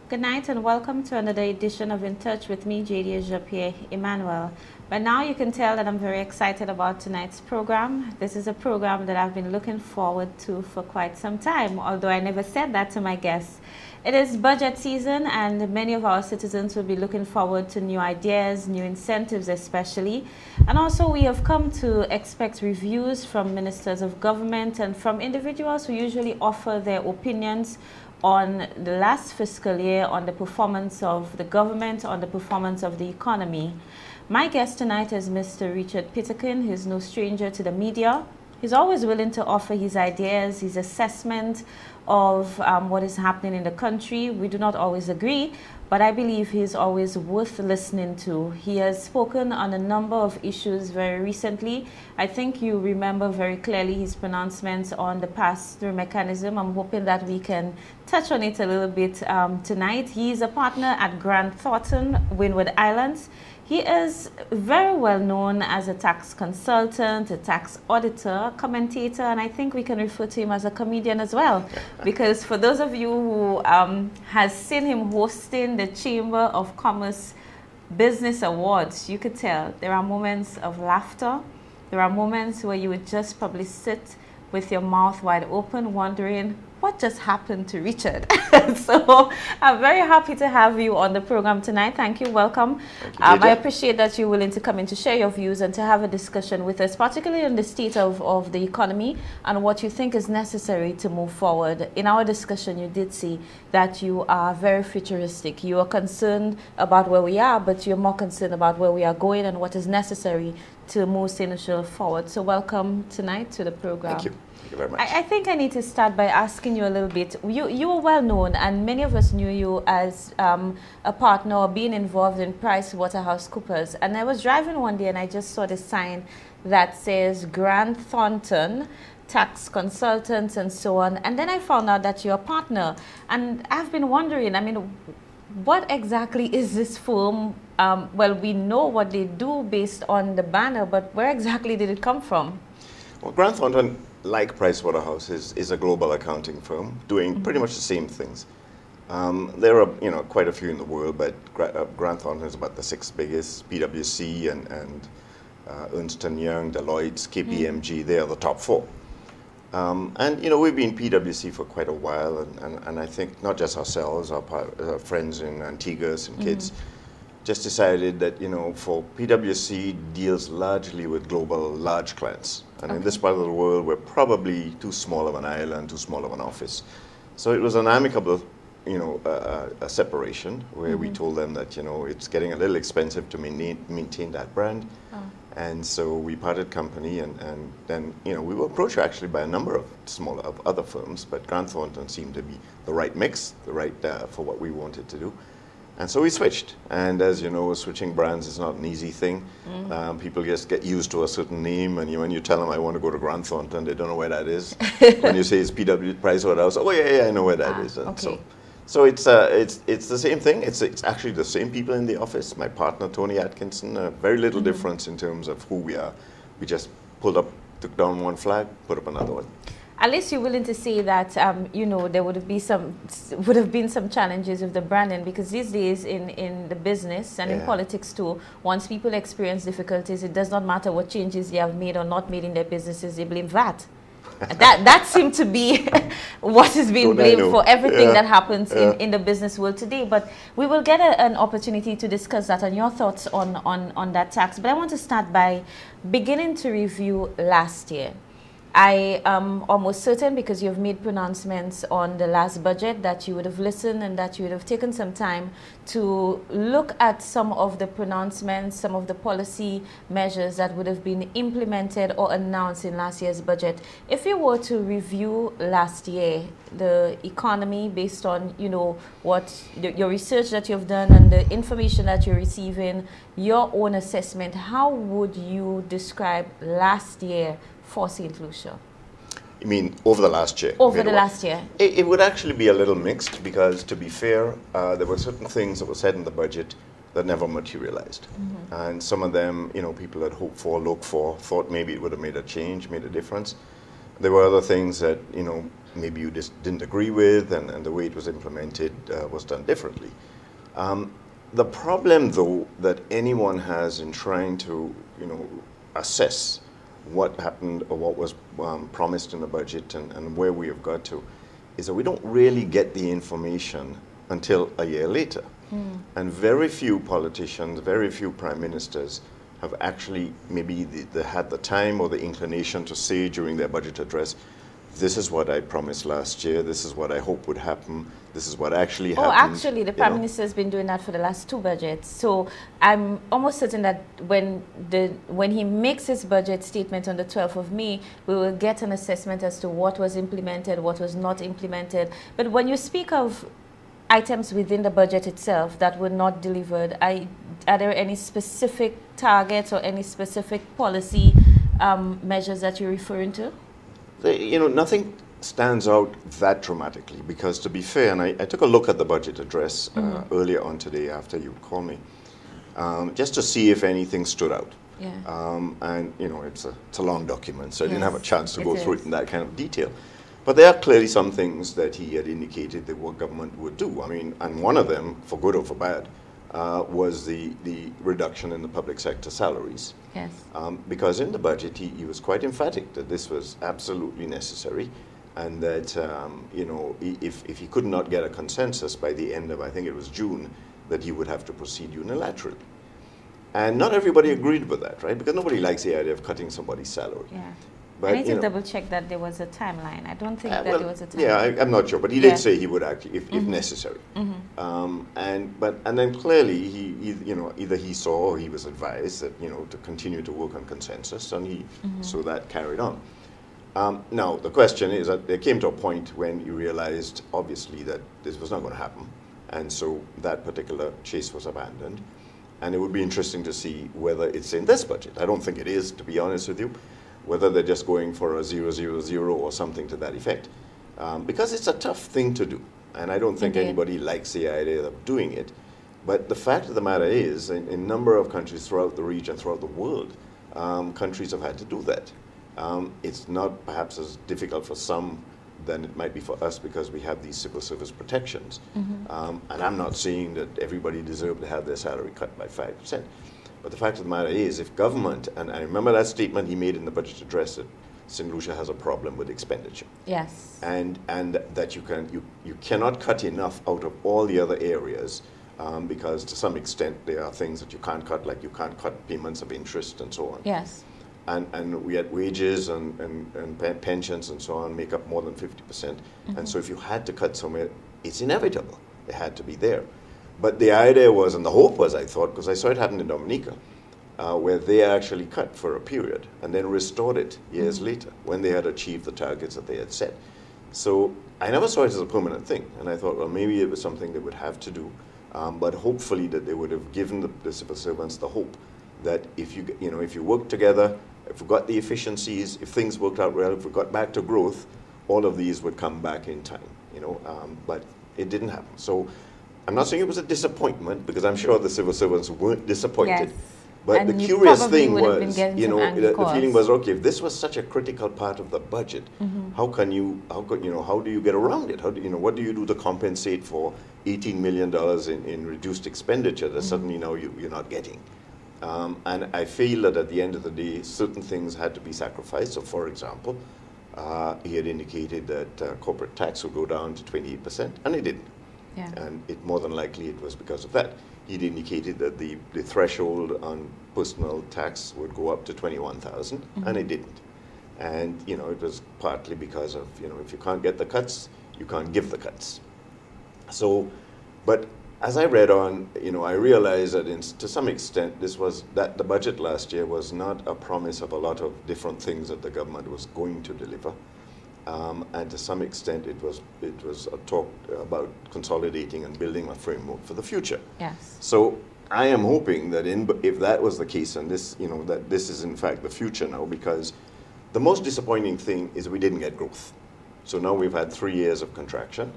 Good night and welcome to another edition of In Touch with me, JD Japierre Emmanuel. By now you can tell that I'm very excited about tonight's program. This is a program that I've been looking forward to for quite some time, although I never said that to my guests. It is budget season and many of our citizens will be looking forward to new ideas, new incentives especially. And also we have come to expect reviews from ministers of government and from individuals who usually offer their opinions on the last fiscal year, on the performance of the government, on the performance of the economy. My guest tonight is Mr. Richard Peterkin. He's no stranger to the media. He's always willing to offer his ideas, his assessment of what is happening in the country. We do not always agree, but I believe he's always worth listening to. He has spoken on a number of issues very recently. I think you remember very clearly his pronouncements on the pass-through mechanism. I'm hoping that we can touch on it a little bit tonight. He's a partner at Thornton, Winward Islands. He is very well known as a tax consultant, a tax auditor, commentator, and I think we can refer to him as a comedian as well. Because for those of you who has seen him hosting the Chamber of Commerce Business Awards, you could tell there are moments of laughter. There are moments where you would just probably sit with your mouth wide open wondering, what just happened to Richard? So I'm very happy to have you on the program tonight. Thank you. Welcome. Thank you, I appreciate that you're willing to come in to share your views and to have a discussion with us, particularly on the state of the economy and what you think is necessary to move forward. In our discussion, you did see that you are very futuristic. You are concerned about where we are, but you're more concerned about where we are going and what is necessary to move Senegal forward. So welcome tonight to the program. Thank you. Thank you very much. I think I need to start by asking you a little bit. You were well known, and many of us knew you as a partner or being involved in PricewaterhouseCoopers. And I was driving one day and I just saw the sign that says Thornton, tax consultants and so on. And then I found out that you're a partner. And I've been wondering, I mean, what exactly is this firm? Well, we know what they do based on the banner, but where exactly did it come from? Well, Thornton, like Pricewaterhouse, is a global accounting firm doing pretty much the same things. There are quite a few in the world, but Thornton is about the 6th biggest. PwC and Ernst & Young, Deloitte, KPMG, they are the top 4. And we've been PwC for quite a while, and I think not just ourselves, our friends in Antigua and kids, just decided that for PwC deals largely with global large clients, and in this part of the world we're probably too small of an island, too small of an office. So it was an amicable a separation where we told them that it's getting a little expensive to maintain that brand. And so we parted company, and then we were approached actually by a number of smaller other firms, but Thornton seemed to be the right mix, the right for what we wanted to do. And so we switched. And as you know, switching brands is not an easy thing. People just get used to a certain name, and when you tell them I want to go to Thornton, they don't know where that is. When you say it's Pricewaterhouse, oh yeah, I know where that is. And okay. So it's the same thing. It's actually the same people in the office. My partner Tony Atkinson. Very little difference in terms of who we are. We just took down one flag, put up another one. At least you're willing to say that there would have been some challenges with the branding, because these days in the business and in politics too, once people experience difficulties, it does not matter what changes they have made or not made in their businesses, they blame VAT. that seemed to be what is being blamed for everything that happens in the business world today. But we will get an opportunity to discuss that and your thoughts on that tax. But I want to start by beginning to review last year. I am almost certain, because you've made pronouncements on the last budget, that you would have listened and that you would have taken some time to look at some of the pronouncements, some of the policy measures that would have been implemented or announced in last year's budget. If you were to review last year, the economy, based on your research that you've done and the information that you're receiving, your own assessment, how would you describe last year for St. Lucia? You mean over the last year? Over the last year. It would actually be a little mixed, because to be fair, there were certain things that were said in the budget that never materialized. And some of them, people had hoped for, looked for, thought maybe it would have made a change, made a difference. There were other things that, you know, maybe you just didn't agree with, and the way it was implemented was done differently. The problem, though, that anyone has in trying to, you know, assess what happened or what was promised in the budget and where we have got to, is that we don't really get the information until a year later. And very few politicians, very few prime ministers have actually maybe they had the time or the inclination to say during their budget address, this is what I promised last year, this is what I hope would happen, this is what actually happened. Oh, actually, the Prime Minister has been doing that for the last 2 budgets. So I'm almost certain that when he makes his budget statement on the 12th of May, we will get an assessment as to what was implemented, what was not implemented. But when you speak of items within the budget itself that were not delivered, are there any specific targets or any specific policy measures that you're referring to? You know, nothing stands out that dramatically, because to be fair, and I took a look at the budget address earlier on today after you called me, just to see if anything stood out. Yeah. And, you know, it's a long document, so I didn't have a chance to go through it in that kind of detail. But there are clearly some things that he had indicated that what government would do. I mean, and one of them, for good or for bad, was the reduction in the public sector salaries. Yes. Because in the budget, he was quite emphatic that this was absolutely necessary, and that, you know, if he could not get a consensus by the end of, I think it was June, that he would have to proceed unilaterally. And not everybody agreed with that, right? Because nobody likes the idea of cutting somebody's salary. Yeah. But, I need to double check that there was a timeline. I don't think that well, there was a timeline. Yeah, I'm not sure, but he did say he would actually, if necessary. And then clearly, he you know, either he saw or he was advised that, you know, to continue to work on consensus, and so that carried on. Now the question is that there came to a point when he realized, obviously, that this was not going to happen, and so that particular chase was abandoned. And it would be interesting to see whether it's in this budget. I don't think it is, to be honest with you. Whether they're just going for a 000 or something to that effect. Because it's a tough thing to do. And I don't think anybody likes the idea of doing it. But the fact of the matter is, in a number of countries throughout the region, throughout the world, countries have had to do that. It's not perhaps as difficult for some than it might be for us, because we have these civil service protections. And I'm not saying that everybody deserves to have their salary cut by 5%. But the fact of the matter is, if government, and I remember that statement he made in the budget address, that St. Lucia has a problem with expenditure. Yes. And that you cannot cut enough out of all the other areas, because to some extent there are things that you can't cut, like you can't cut payments of interest and so on. Yes. And we had wages and pensions and so on make up more than 50%. And so if you had to cut somewhere, it's inevitable. They had to be there. But the idea was, and the hope was, I thought, because I saw it happen in Dominica, where they actually cut for a period and then restored it years later when they had achieved the targets that they had set. So I never saw it as a permanent thing, and I thought, well, maybe it was something they would have to do, but hopefully that they would have given the civil servants the hope that if you work together, if we got the efficiencies, if things worked out well, if we got back to growth, all of these would come back in time, but it didn't happen. So I'm not saying it was a disappointment, because I'm sure the civil servants weren't disappointed. Yes. But and the curious thing was, the feeling was, okay, if this was such a critical part of the budget, how do you get around it? What do you do to compensate for $18 million in reduced expenditure that suddenly now you're not getting? And I feel that at the end of the day, certain things had to be sacrificed. So, for example, he had indicated that corporate tax would go down to 28%, and it didn't. Yeah. And more than likely it was because of that. He'd indicated that the threshold on personal tax would go up to $21,000, and it didn't. And it was partly because of if you can't get the cuts, you can't give the cuts. So, but as I read on, I realized that to some extent that the budget last year was not a promise of a lot of different things that the government was going to deliver. And to some extent, it was a talk about consolidating and building a framework for the future. Yes. So I am hoping that if that was the case, and this, that this is in fact the future now, because the most disappointing thing is we didn't get growth. So now we've had 3 years of contraction.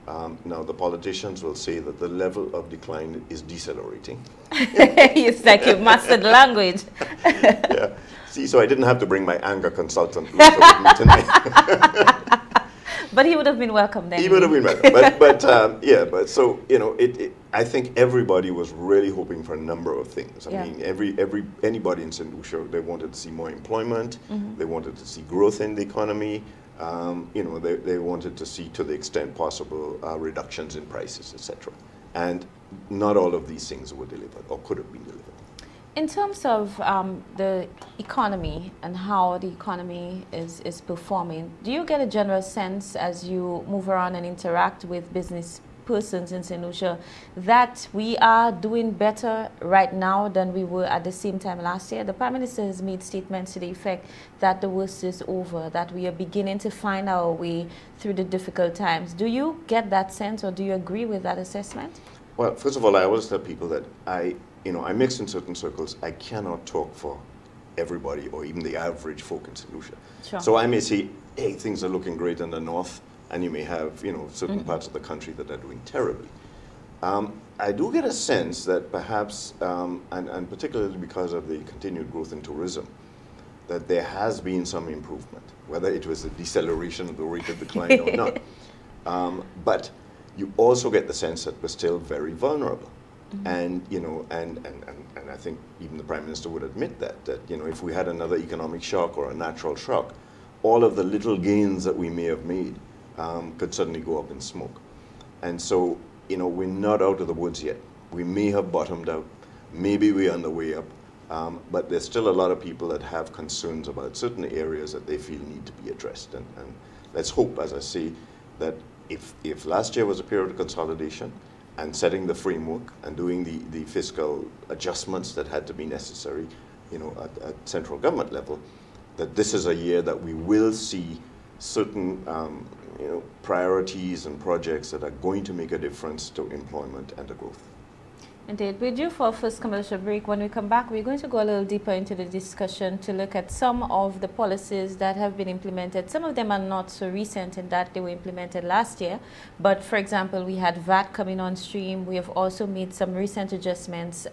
Now the politicians will say that the level of decline is decelerating. It's like you've mastered language. Yeah. See, so I didn't have to bring my anger consultant with me tonight. But he would have been welcome then. He would have been welcome. But so, you know, I think everybody was really hoping for a number of things. I mean, anybody in St. Lucia, they wanted to see more employment, they wanted to see growth in the economy, you know, they wanted to see, to the extent possible, reductions in prices, etc. And not all of these things were delivered or could have been delivered. In terms of the economy and how the economy is performing, do you get a general sense as you move around and interact with business persons in St. Lucia that we are doing better right now than we were at the same time last year? The Prime Minister has made statements to the effect that the worst is over, that we are beginning to find our way through the difficult times. Do you get that sense, or do you agree with that assessment? Well, first of all, I always tell people that I mix in certain circles. I cannot talk for everybody or even the average folk in St. Lucia. Sure. So I may say, hey, things are looking great in the north, and you may have, you know, certain parts of the country that are doing terribly. I do get a sense that perhaps, and particularly because of the continued growth in tourism, that there has been some improvement, whether it was a deceleration of the rate of decline or not. But you also get the sense that we're still very vulnerable. And, you know, and I think even the Prime Minister would admit that, you know, if we had another economic shock or a natural shock, all of the little gains that we may have made could suddenly go up in smoke. And so, you know, we're not out of the woods yet. We may have bottomed out. Maybe we're on the way up. But there's still a lot of people that have concerns about certain areas that they feel need to be addressed. And let's hope, as I say, that if last year was a period of consolidation, and setting the framework and doing the fiscal adjustments that had to be necessary, you know, at central government level, that this is a year that we will see certain, you know, priorities and projects that are going to make a difference to employment and to growth. Indeed. We're due for our first commercial break. When we come back, we're going to go a little deeper into the discussion to look at some of the policies that have been implemented. Some of them are not so recent in that they were implemented last year. But, for example, we had VAT coming on stream. We have also made some recent adjustments,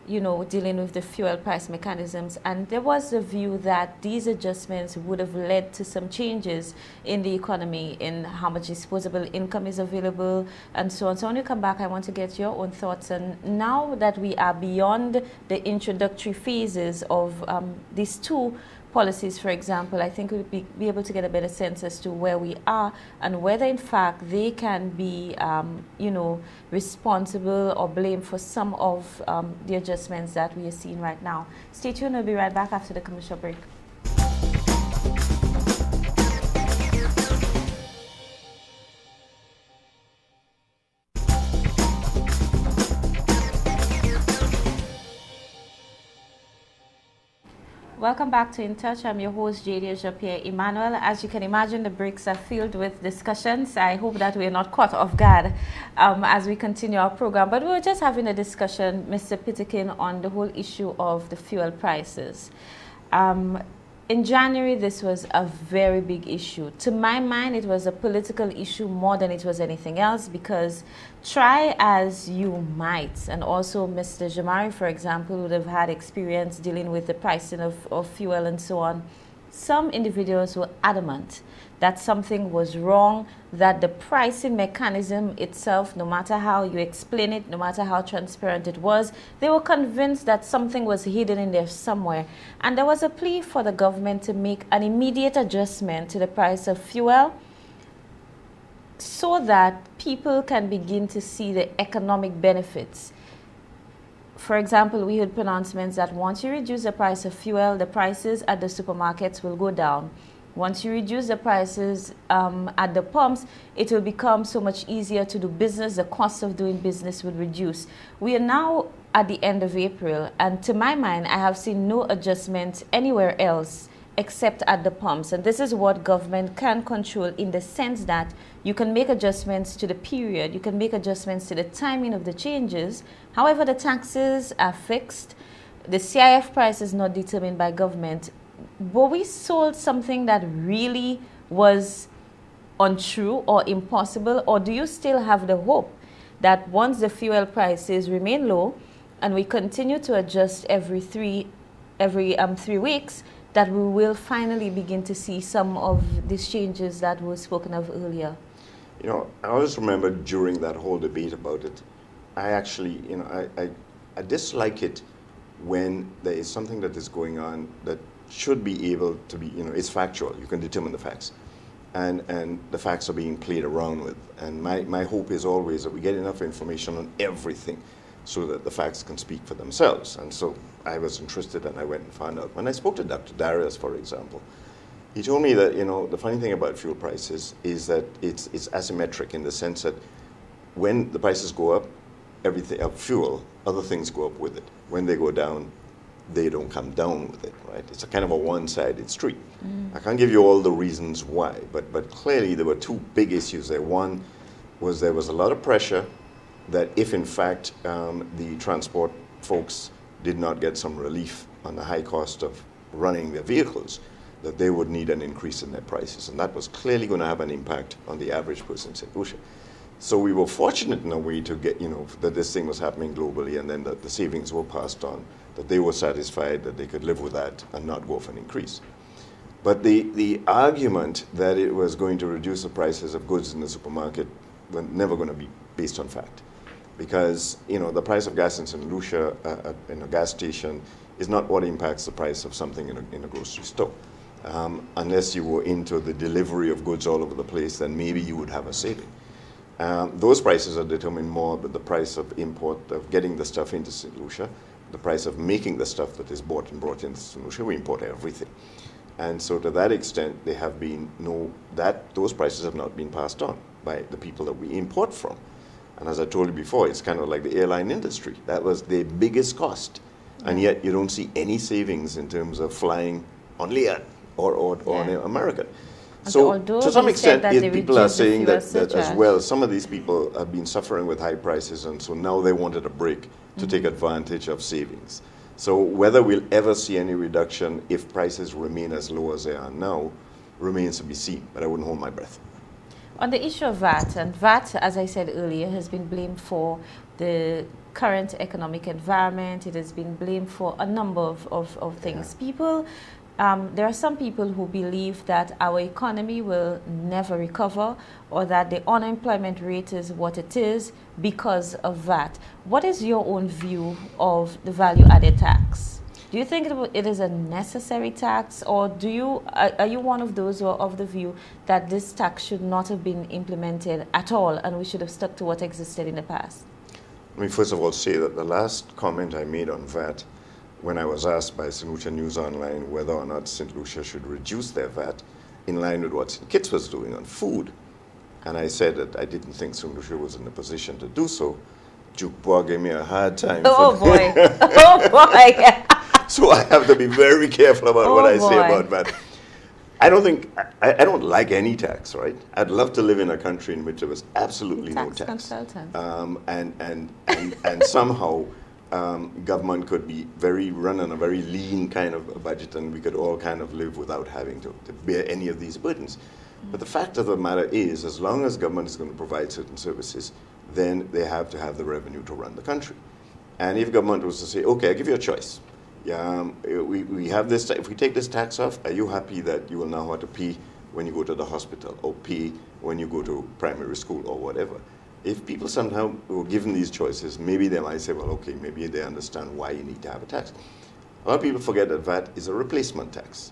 you know, dealing with the fuel price mechanisms. And there was a view that these adjustments would have led to some changes in the economy, in how much disposable income is available, and so on. So when you come back, I want to get your own thoughts. And now that we are beyond the introductory phases of these two policies, for example, I think we'll be able to get a better sense as to where we are and whether, in fact, they can be, you know, responsible or blamed for some of the adjustments that we are seeing right now. Stay tuned. We'll be right back after the commercial break. Welcome back to In Touch. I'm your host, Jadia Jean-Pierre-Emmanuel. As you can imagine, the breaks are filled with discussions. I hope that we're not caught off guard as we continue our program. But we were just having a discussion, Mr. Peterkin, on the whole issue of the fuel prices. In January, this was a very big issue. To my mind, it was a political issue more than it was anything else, because try as you might, and also Mr. Jamari, for example, would have had experience dealing with the pricing of fuel and so on. Some individuals were adamant that something was wrong, that the pricing mechanism itself, no matter how you explain it, no matter how transparent it was, they were convinced that something was hidden in there somewhere. And there was a plea for the government to make an immediate adjustment to the price of fuel so that people can begin to see the economic benefits. For example, we heard pronouncements that once you reduce the price of fuel, the prices at the supermarkets will go down. Once you reduce the prices at the pumps, it will become so much easier to do business. The cost of doing business will reduce. We are now at the end of April, and to my mind, I have seen no adjustment anywhere else except at the pumps. And this is what government can control, in the sense that you can make adjustments to the period, you can make adjustments to the timing of the changes. However, the taxes are fixed. The CIF price is not determined by government. Were we sold something that really was untrue or impossible, or do you still have the hope that once the fuel prices remain low and we continue to adjust every 3 every 3 weeks, that we will finally begin to see some of these changes that were spoken of earlier? You know, I always remember during that whole debate about it, I actually, you know, I dislike it when there is something that is going on that should be able to be, you know, it's factual. You can determine the facts. And the facts are being played around with. And my hope is always that we get enough information on everything so that the facts can speak for themselves. And so I was interested and I went and found out. When I spoke to Dr. Darius, for example, he told me that, you know, the funny thing about fuel prices is that it's asymmetric in the sense that when the prices go up, everything of fuel, other things go up with it. When they go down, they don't come down with it, right? It's a kind of a one-sided street. I can't give you all the reasons why, but clearly there were two big issues there. One was there was a lot of pressure that if in fact the transport folks did not get some relief on the high cost of running their vehicles, that they would need an increase in their prices. And that was clearly going to have an impact on the average person in St. Lucia. So we were fortunate in a way to get, you know, that this thing was happening globally and then that the savings were passed on, that they were satisfied that they could live with that and not go for an increase. But the argument that it was going to reduce the prices of goods in the supermarket was never going to be based on fact. Because, you know, the price of gas in St. Lucia in a gas station is not what impacts the price of something in a grocery store. Unless you were into the delivery of goods all over the place, then maybe you would have a saving. Those prices are determined more by the price of import, of getting the stuff into St. Lucia, the price of making the stuff that is bought and brought into St. Lucia. We import everything. And so to that extent, there have been those prices have not been passed on by the people that we import from. And as I told you before, it's kind of like the airline industry. That was the biggest cost. And yet you don't see any savings in terms of flying on Lear or on American. So to some extent, people are saying that as well, some of these people have been suffering with high prices, and so now they wanted a break to take advantage of savings. So whether we'll ever see any reduction if prices remain as low as they are now remains to be seen, but I wouldn't hold my breath. On the issue of VAT, and VAT, as I said earlier, has been blamed for the current economic environment. It has been blamed for a number of things. People, there are some people who believe that our economy will never recover or that the unemployment rate is what it is because of VAT. What is your own view of the value-added tax? Do you think it is a necessary tax, or are you one of those who are of the view that this tax should not have been implemented at all and we should have stuck to what existed in the past? Let me first of all say that the last comment I made on VAT, when I was asked by St. Lucia News Online whether or not St. Lucia should reduce their VAT in line with what St. Kitts was doing on food, and I said that I didn't think St. Lucia was in a position to do so, Jukbois gave me a hard time. Oh boy, oh boy. So I have to be very careful about what I say about that. I don't like any tax, right? I'd love to live in a country in which there was absolutely no tax. Consultant. And somehow government could be run on a very lean kind of a budget, and we could all kind of live without having to bear any of these burdens. But the fact of the matter is, as long as government is going to provide certain services, then they have to have the revenue to run the country. And if government was to say, okay, I give you a choice. We have this, if we take this tax off, are you happy that you will now have to pay when you go to the hospital or pay when you go to primary school or whatever? If people somehow were given these choices, maybe they might say, well, okay, maybe they understand why you need to have a tax. A lot of people forget that VAT is a replacement tax.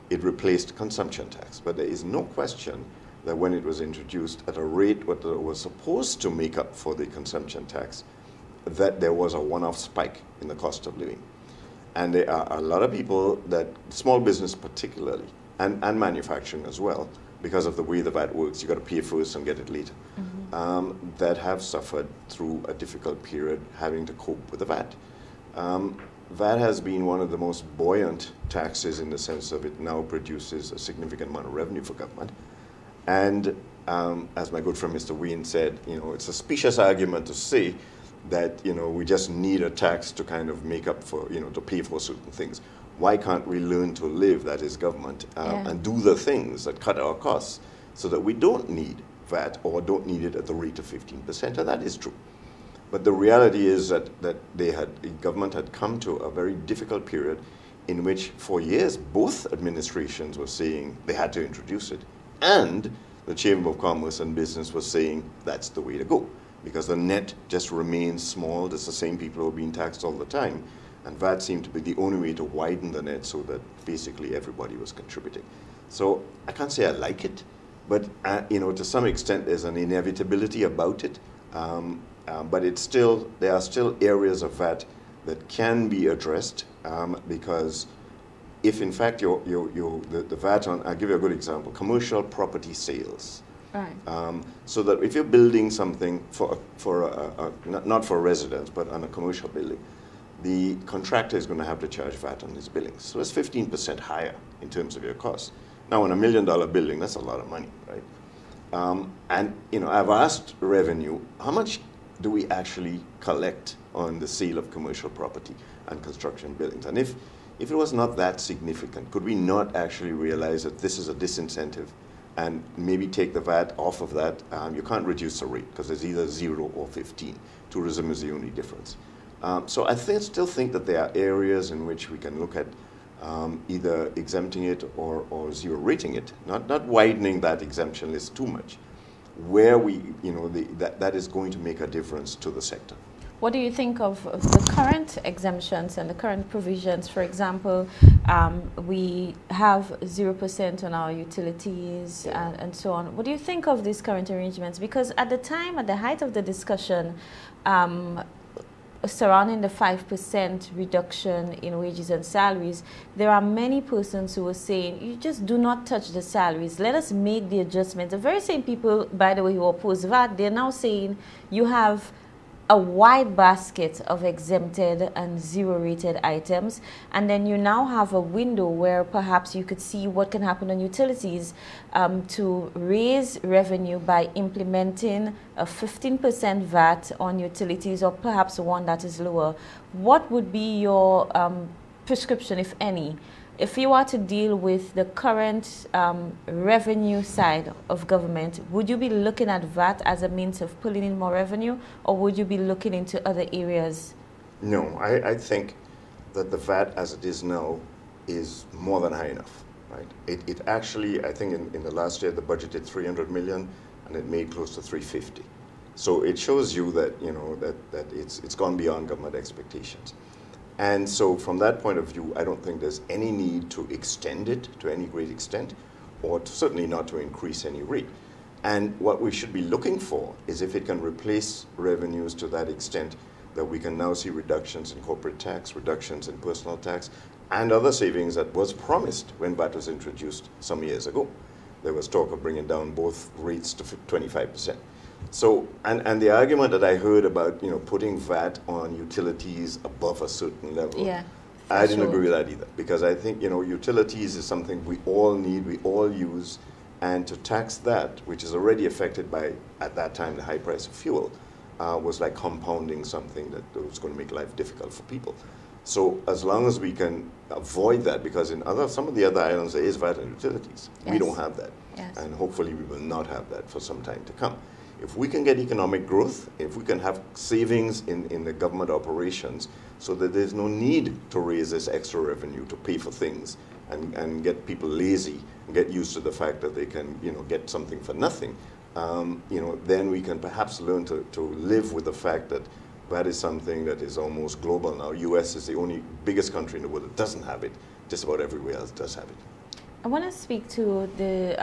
It replaced consumption tax, but there is no question that when it was introduced at a rate what was supposed to make up for the consumption tax, that there was a one-off spike in the cost of living. And there are a lot of people that, small business particularly, and manufacturing as well, because of the way the VAT works, you've got to pay first and get it later, that have suffered through a difficult period having to cope with the VAT. VAT has been one of the most buoyant taxes in the sense of it now produces a significant amount of revenue for government. And as my good friend Mr. Wayne said, you know, it's a specious argument to say that, you know, we just need a tax to kind of make up for, you know, to pay for certain things. Why can't we learn to live, that is government, and do the things that cut our costs so that we don't need VAT or don't need it at the rate of 15%, and that is true. But the reality is that government had come to a very difficult period in which for years both administrations were saying they had to introduce it, and the Chamber of Commerce and Business was saying that's the way to go, because the net just remains small. It's the same people who are being taxed all the time, and VAT seemed to be the only way to widen the net so that basically everybody was contributing. So I can't say I like it, but you know, to some extent there's an inevitability about it, but it's still, there are still areas of VAT that can be addressed, because if in fact the VAT on, I'll give you a good example, commercial property sales. Right. So that if you're building something not for residents, but on a commercial building, the contractor is going to have to charge VAT on his billings. So it's 15% higher in terms of your cost. Now, on $1 million building, that's a lot of money, right? And you know, I've asked revenue, how much do we actually collect on the sale of commercial property and construction buildings? And if it was not that significant, could we not actually realize that this is a disincentive and maybe take the VAT off of that? You can't reduce the rate because it's either 0 or 15. Tourism is the only difference. So I still think that there are areas in which we can look at either exempting it or zero rating it, not widening that exemption list too much, where we, you know, that is going to make a difference to the sector. What do you think of the current exemptions and the current provisions? For example, we have 0% on our utilities and so on. What do you think of these current arrangements? Because at the time, at the height of the discussion, surrounding the 5% reduction in wages and salaries, there are many persons who are saying, you just do not touch the salaries. Let us make the adjustments. The very same people, by the way, who oppose VAT, they're now saying you have a wide basket of exempted and zero-rated items, and then you now have a window where perhaps you could see what can happen on utilities to raise revenue by implementing a 15% VAT on utilities, or perhaps one that is lower. What would be your prescription, if any, if you are to deal with the current revenue side of government? Would you be looking at VAT as a means of pulling in more revenue, or would you be looking into other areas? No, I think that the VAT as it is now is more than high enough, right? It actually, I think in the last year, the budget did 300 million and it made close to 350. So it shows you that, you know, that it's gone beyond government expectations. And so from that point of view, I don't think there's any need to extend it to any great extent, or certainly not to increase any rate. And what we should be looking for is if it can replace revenues to that extent that we can now see reductions in corporate tax, reductions in personal tax, and other savings that was promised when VAT was introduced some years ago. There was talk of bringing down both rates to 25%. So, and the argument that I heard about, you know, putting VAT on utilities above a certain level, I didn't agree with that either, because I think, you know, utilities is something we all need, we all use, and to tax that, which is already affected by, at that time, the high price of fuel, was like compounding something that was going to make life difficult for people. So as long as we can avoid that, because in some of the other islands there is VAT on utilities, we don't have that, and hopefully we will not have that for some time to come. If we can get economic growth, if we can have savings in the government operations so that there's no need to raise this extra revenue to pay for things and get people lazy and get used to the fact that they can, you know, get something for nothing, you know, then we can perhaps learn to live with the fact that that is something that is almost global now. US is the only biggest country in the world that doesn't have it. Just about everywhere else does have it. I want to speak to the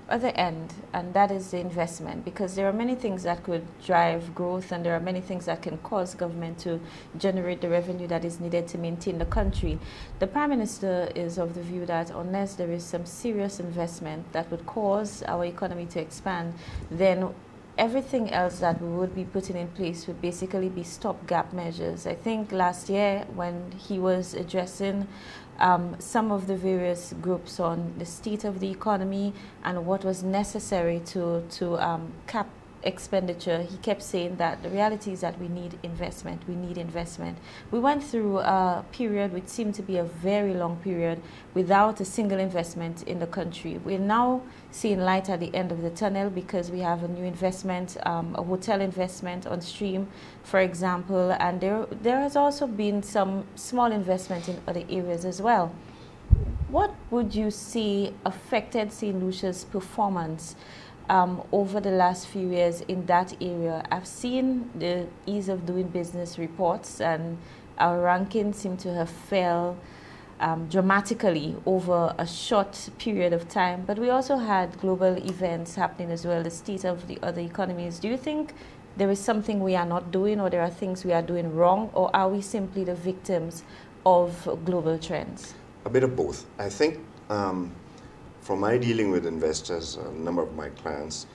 other end, and that is the investment, because there are many things that could drive growth, and there are many things that can cause government to generate the revenue that is needed to maintain the country. The Prime Minister is of the view that unless there is some serious investment that would cause our economy to expand, then everything else that we would be putting in place would basically be stopgap measures. I think last year when he was addressing some of the various groups on the state of the economy and what was necessary to cap expenditure, he kept saying that the reality is that we need investment, we need investment. We went through a period which seemed to be a very long period without a single investment in the country. We're now seeing light at the end of the tunnel because we have a new investment, a hotel investment on stream, for example, and there has also been some small investment in other areas as well. What would you see affected St. Lucia's performance over the last few years in that area? I've seen the ease of doing business reports, and our rankings seem to have fell dramatically over a short period of time. But we also had global events happening as well, the state of the other economies. Do you think there is something we are not doing, or there are things we are doing wrong, or are we simply the victims of global trends? A bit of both. I think from my dealing with investors, a number of my clients,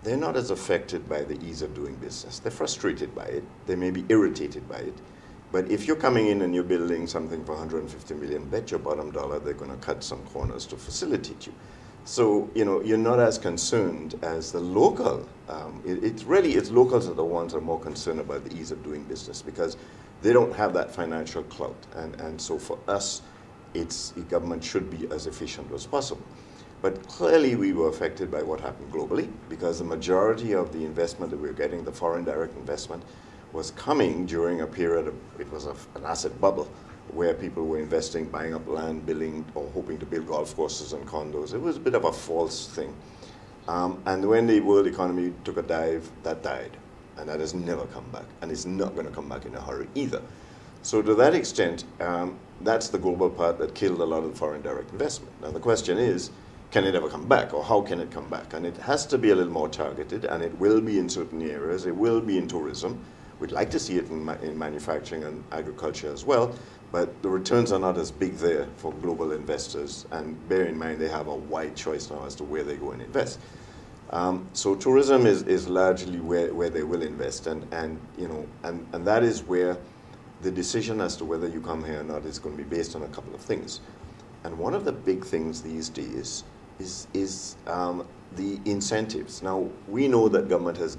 they're not as affected by the ease of doing business. They're frustrated by it. They may be irritated by it. But if you're coming in and you're building something for 150 million, bet your bottom dollar they're going to cut some corners to facilitate you. So, you know, you're not as concerned as the local. It's locals are the ones that are more concerned about the ease of doing business because they don't have that financial clout. And so for us, the government should be as efficient as possible. But clearly we were affected by what happened globally because the majority of the investment that we were getting, the foreign direct investment, was coming during a period of, it was an asset bubble where people were investing, buying up land, building or hoping to build golf courses and condos. It was a bit of a false thing. And when the world economy took a dive, that died. And that has never come back. And it's not going to come back in a hurry either. So to that extent, that's the global part that killed a lot of the foreign direct investment. Now the question is, can it ever come back, or how can it come back? And it has to be a little more targeted, and it will be in certain areas. It will be in tourism. We'd like to see it in manufacturing and agriculture as well, but the returns are not as big there for global investors. And bear in mind, they have a wide choice now as to where they go and invest. So tourism is largely where they will invest, and that is where the decision as to whether you come here or not is going to be based on a couple of things. And one of the big things these days is the incentives. Now, we know that government has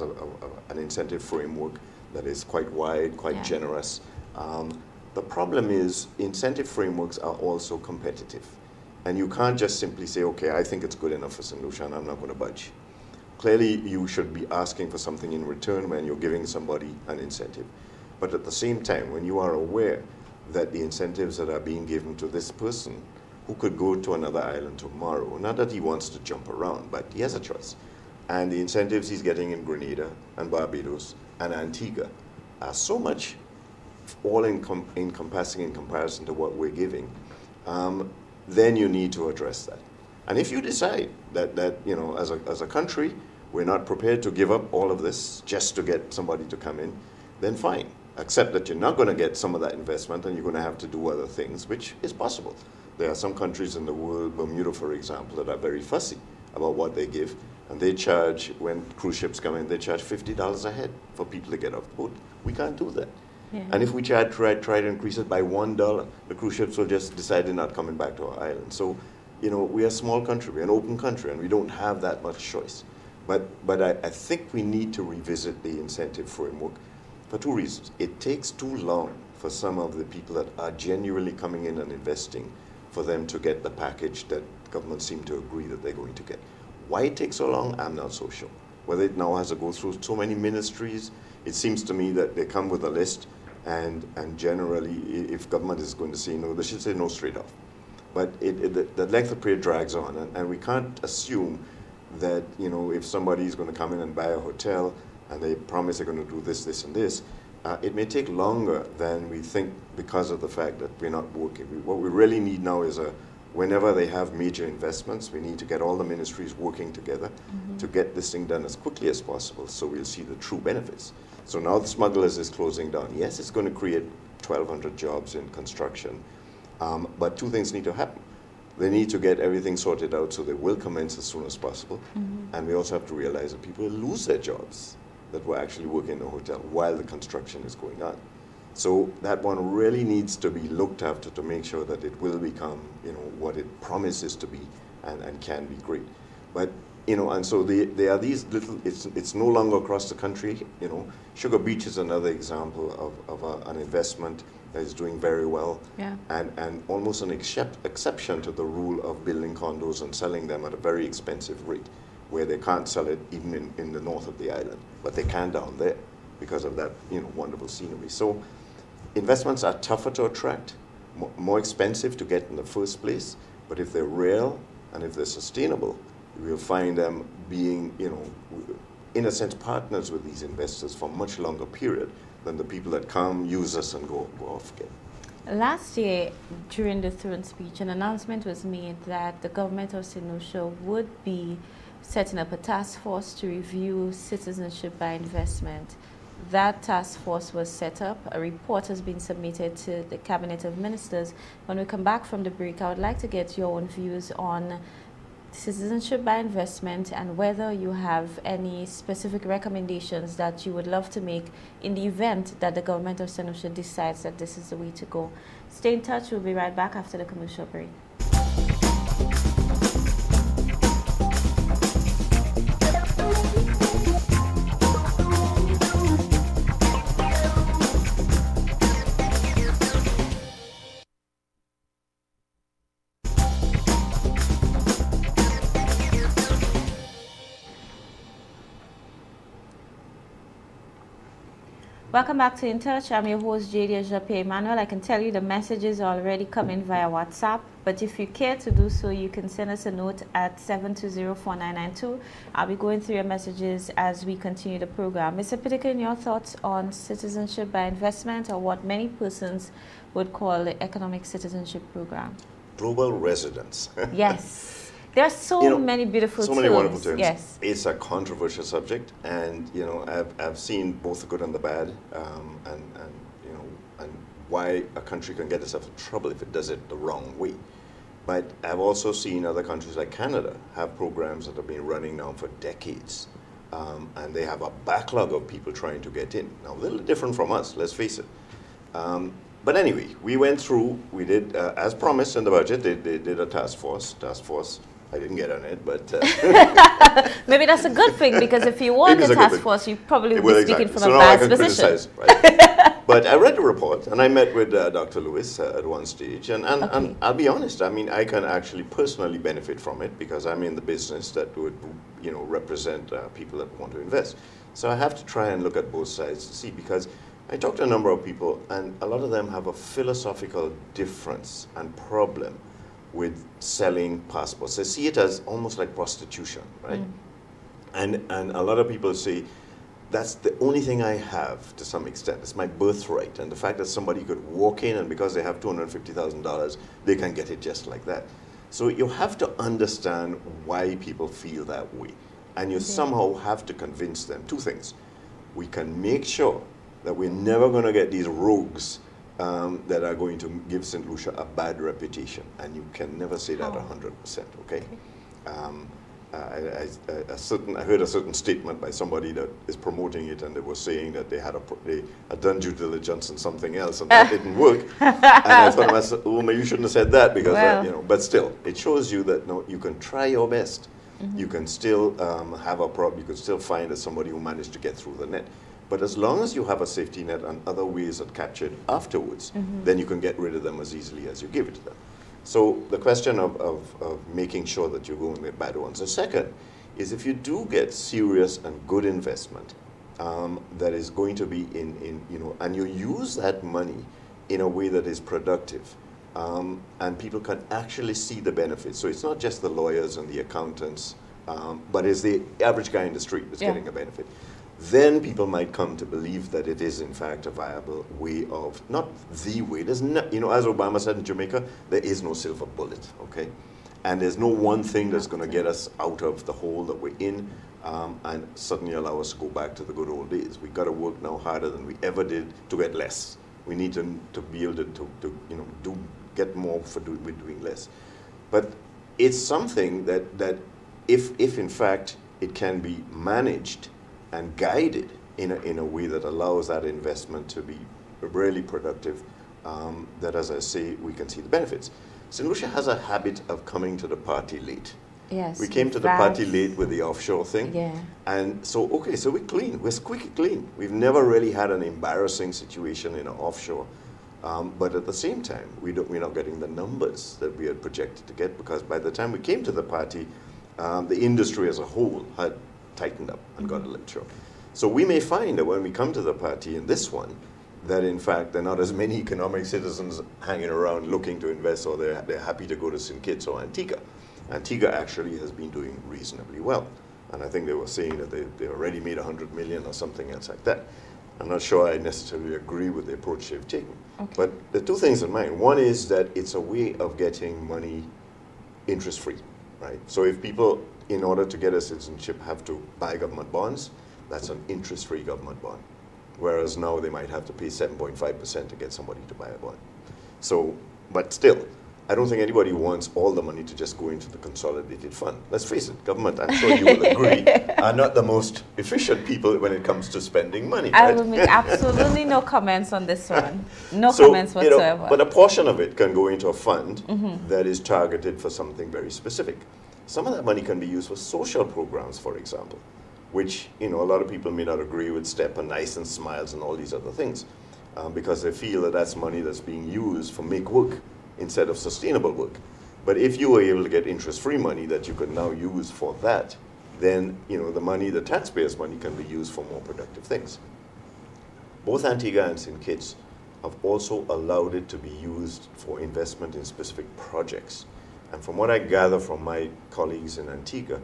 an incentive framework that is quite wide, quite generous. The problem is incentive frameworks are also competitive. And you can't just simply say, okay, I think it's good enough for St. Lucia and I'm not going to budge. Clearly, you should be asking for something in return when you're giving somebody an incentive. But at the same time, when you are aware that the incentives that are being given to this person who could go to another island tomorrow, not that he wants to jump around, but he has a choice. And the incentives he's getting in Grenada and Barbados and Antigua are so much all encompassing in comparison to what we're giving, then you need to address that. And if you decide that you know, as a country, we're not prepared to give up all of this just to get somebody to come in, then fine. Accept that you're not going to get some of that investment and you're going to have to do other things, which is possible. There are some countries in the world, Bermuda for example, that are very fussy about what they give, and they charge, when cruise ships come in, they charge $50 a head for people to get off the boat. We can't do that. Yeah. And if we try to increase it by $1, the cruise ships will just decide they're not coming back to our island. So, you know, we're a small country, we're an open country, and we don't have that much choice. But I think we need to revisit the incentive framework for two reasons. It takes too long for some of the people that are genuinely coming in and investing for them to get the package that governments seem to agree that they're going to get. Why it takes so long, I'm not so sure. Whether it now has to go through so many ministries, it seems to me that they come with a list, and generally, if government is going to say no, they should say no straight off. But the length of period drags on, and we can't assume that, you know, if somebody is going to come in and buy a hotel and they promise they're going to do this, this, and this, it may take longer than we think because of the fact that we're not working. What we really need now is whenever they have major investments, we need to get all the ministries working together to get this thing done as quickly as possible so we'll see the true benefits. So now the Smugglers is closing down. Yes, it's going to create 1,200 jobs in construction, but two things need to happen. They need to get everything sorted out so they will commence as soon as possible. And we also have to realize that people lose their jobs that were actually working in a hotel while the construction is going on. So that one really needs to be looked after to make sure that it will become, you know, what it promises to be and can be great. But You know, and so there are these little, it's no longer across the country, you know. Sugar Beach is another example of an investment that is doing very well, yeah. and almost an exception to the rule of building condos and selling them at a very expensive rate, where they can't sell it even in the north of the island, but they can down there because of that, you know, wonderful scenery. So investments are tougher to attract, more expensive to get in the first place, but if they're real and if they're sustainable, we'll find them being, you know, in a sense, partners with these investors for a much longer period than the people that come, use us, and go off again. Last year, during the Thornton speech, an announcement was made that the government of St. Lucia would be setting up a task force to review citizenship by investment. That task force was set up. A report has been submitted to the Cabinet of Ministers. When we come back from the break, I would like to get your own views on citizenship by investment and whether you have any specific recommendations that you would love to make in the event that the government of St. Lucia decides that this is the way to go. Stay in touch. We'll be right back after the commercial break. Welcome back to In Touch. I'm your host, Jadia Japie-Emmanuel. I can tell you the messages are already coming via WhatsApp, but if you care to do so, you can send us a note at 720-4992. I'll be going through your messages as we continue the program. Mr. Peterkin, your thoughts on citizenship by investment, or what many persons would call the economic citizenship program? Global residence. Yes. There are so many beautiful terms. So many wonderful terms. Yes. It's a controversial subject, and you know, I've seen both the good and the bad, and you know, and why a country can get itself in trouble if it does it the wrong way. But I've also seen other countries like Canada have programs that have been running now for decades, and they have a backlog of people trying to get in. Now, a little different from us, let's face it. But anyway, we went through, we did, as promised in the budget, they did a task force. I didn't get on it, but... Maybe that's a good thing, because if you want the task force, you probably would be speaking from a bad position. Right? But I read the report, and I met with Dr. Lewis at one stage, and I'll be honest, I mean, I can actually personally benefit from it, because I'm in the business that would, you know, represent people that want to invest. So I have to try and look at both sides to see, because I talked to a number of people, and a lot of them have a philosophical difference and problem with selling passports. They see it as almost like prostitution, right? And a lot of people say, that's the only thing I have to some extent. It's my birthright. And the fact that somebody could walk in and because they have $250,000, they can get it just like that. So you have to understand why people feel that way. And you somehow have to convince them. Two things. We can make sure that we're never going to get these rogues that are going to give St. Lucia a bad reputation. And you can never say that 100%, okay? I heard a certain statement by somebody that is promoting it, and they were saying that they had done due diligence on something else, and that didn't work. And I thought to myself, oh, maybe you shouldn't have said that, because you know. But still, it shows you that no, you can try your best. You can still have a problem. You can still find that somebody who managed to get through the net. But as long as you have a safety net and other ways that capture it afterwards, then you can get rid of them as easily as you give it to them. So the question of making sure that you go in the bad ones. The second is, if you do get serious and good investment that is going to be in you know, and you use that money in a way that is productive, and people can actually see the benefits. So it's not just the lawyers and the accountants, but it's the average guy in the street that's getting a benefit. Then people might come to believe that it is, in fact, a viable way of, not the way, there's no, you know, as Obama said in Jamaica, there is no silver bullet, okay? And there's no one thing that's going to get us out of the hole that we're in and suddenly allow us to go back to the good old days. We've got to work now harder than we ever did to get less. We need to be able to you know, get more with doing less. But it's something that if in fact it can be managed and guided in a way that allows that investment to be really productive, that, as I say, we can see the benefits. St. Lucia has a habit of coming to the party late. Yes. We came to the party late with the offshore thing. Yeah. And so, okay, so we're clean. We're squeaky clean. We've never really had an embarrassing situation in offshore. But at the same time, we're not getting the numbers that we had projected to get, because by the time we came to the party, the industry as a whole had tightened up and got a little short. So we may find that when we come to the party in this one, that in fact there are not as many economic citizens hanging around looking to invest, or they're happy to go to St. Kitts or Antigua. Antigua actually has been doing reasonably well. And I think they were saying that they already made 100 million or something else like that. I'm not sure I necessarily agree with the approach they've taken. Okay. But the two things in mind. One is that it's a way of getting money interest-free, right? So if people, in order to get a citizenship, have to buy government bonds, that's an interest-free government bond. Whereas now they might have to pay 7.5% to get somebody to buy a bond. So, but still, I don't think anybody wants all the money to just go into the consolidated fund. Let's face it, government, I'm sure you will agree, are not the most efficient people when it comes to spending money. I right? will make absolutely no comments on this one. No comments whatsoever. But a portion of it can go into a fund that is targeted for something very specific. Some of that money can be used for social programs, for example, which a lot of people may not agree with STEP and Nice and Smiles and all these other things, because they feel that that's money that's being used for make work instead of sustainable work. But if you were able to get interest-free money that you could now use for that, then the money, the taxpayers' money, can be used for more productive things. Both Antigua and St. Kitts have also allowed it to be used for investment in specific projects. And from what I gather from my colleagues in Antigua,